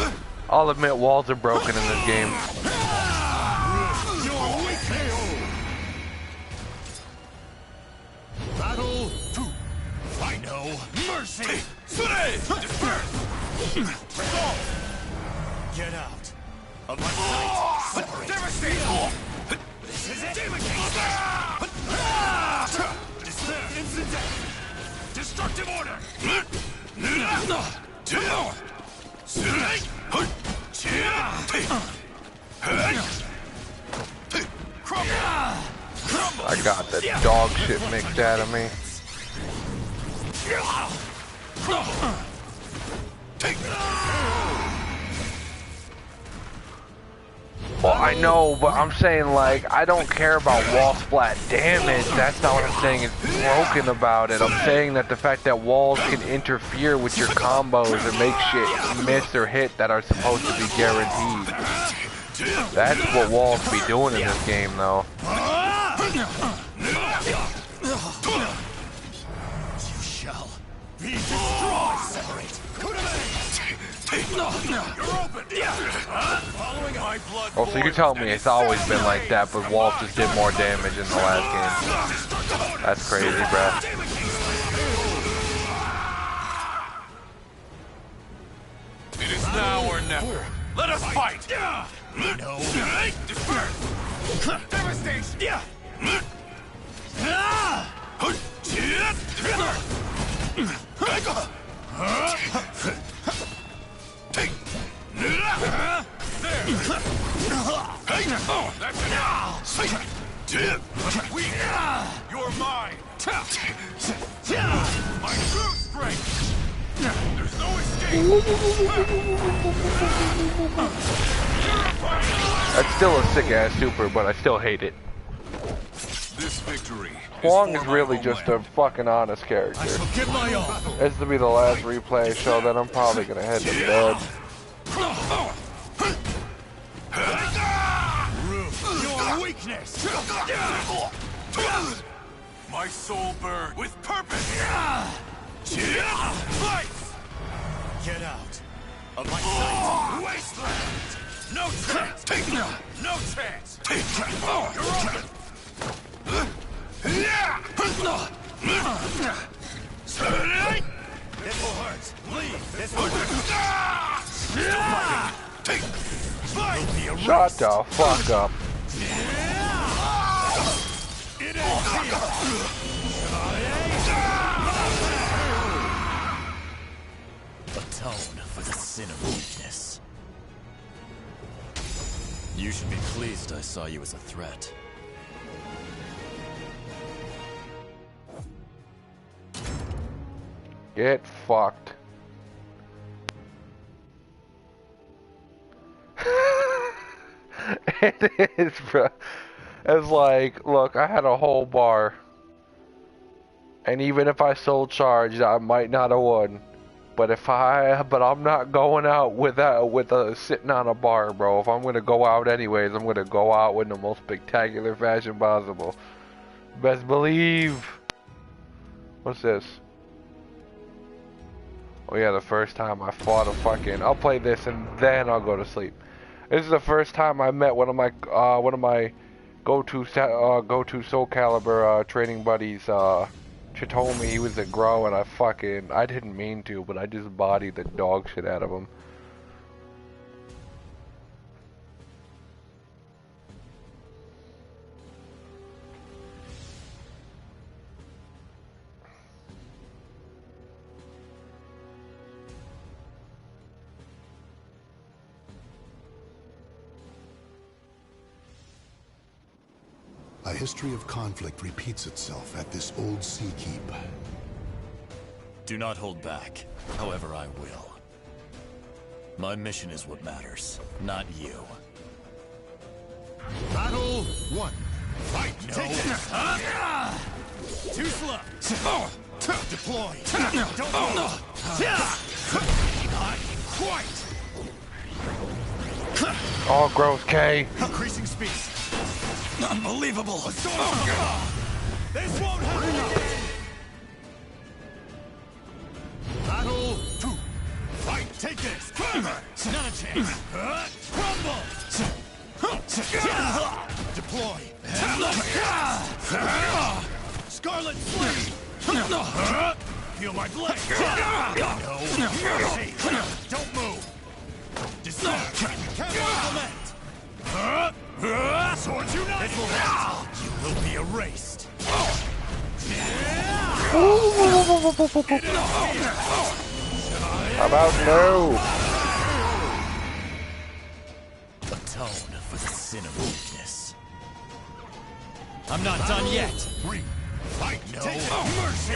I'll admit walls are broken in this game. Your weakness. Battle 2. I know mercy. Get out of my sight. Devastate. This is it. Incident. Destructive order. I got the dog shit mixed out of me. Well, I know, but I'm saying, like, I don't care about wall splat damage. That's not what I'm saying is broken about it. I'm saying that the fact that walls can interfere with your combos or make shit miss or hit that are supposed to be guaranteed. That's what walls be doing in this game, though. You shall be destroyed. Separate. You're open. Following my blood. Oh, so you tell me it's always been like that, but walls just did more damage in the last game. That's crazy, bruh. It is now or never. Let us fight. No. Disperse. Devastation. You're mine. My true strength. There's no escape. That's still a sick ass super, but I still hate it. This victory. Huang is really just a fucking honest character. I shall give my all. This will be the last replay, so then I'm probably gonna head to bed. Your weakness. My soul burns with purpose. Fight! Get out of my sight. Wasteland. No chance. No chance. You're open. This will hurt. Leave. This will hurt. Shut the fuck up. It ends here. Atone for the sin of weakness. You should be pleased I saw you as a threat. Get fucked. It is, bro. It's like, look, I had a whole bar. And even if I sold charged, I might not have won. But I'm not going out with sitting on a bar, bro. If I'm gonna go out anyways, I'm gonna go out in the most spectacular fashion possible. Best believe. What's this? Oh yeah, the first time I fought a fucking. I'll play this and then I'll go to sleep. This is the first time I met one of my go-to Soul Calibur training buddies. She told me he was a Groh, and I didn't mean to, but I just bodied the dog shit out of him. A history of conflict repeats itself at this old sea keep. Do not hold back. However, I will. My mission is what matters, not you. Battle 1. Fight! No. Take this. Too slow. Deploy. Don't move. Not quite. Oh, gross, K. Increasing speed. Unbelievable. This won't happen. Battle 2. Not a chance. Crumble. Deploy. Scarlet Flame. Feel my blade. No. Hey, don't move. Decide. Can't implement. Swords unite. You will be erased. How about no? Atone for the sin of weakness. I'm not done yet. Fight no mercy.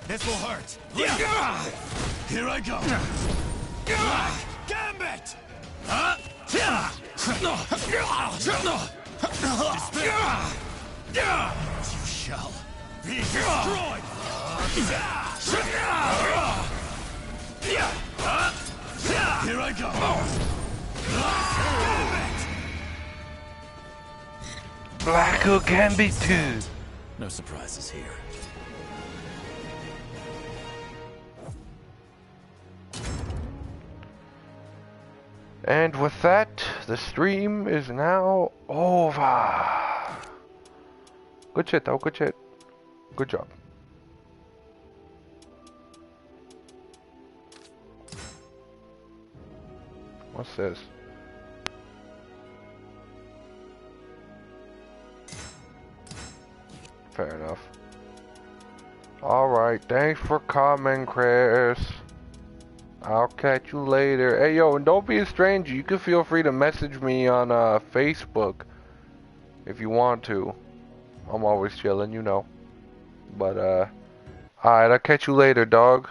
This will hurt. Here I go. Gambit. You shall be destroyed. Here I go. Black Hook can be too. No surprises here. And with that, the stream is now over. Good shit though, good shit. Good job. What's this? Fair enough. Alright, thanks for coming, Chris. I'll catch you later. Hey, yo, and don't be a stranger. You can feel free to message me on Facebook if you want to. I'm always chilling, you know. But, alright, I'll catch you later, dog.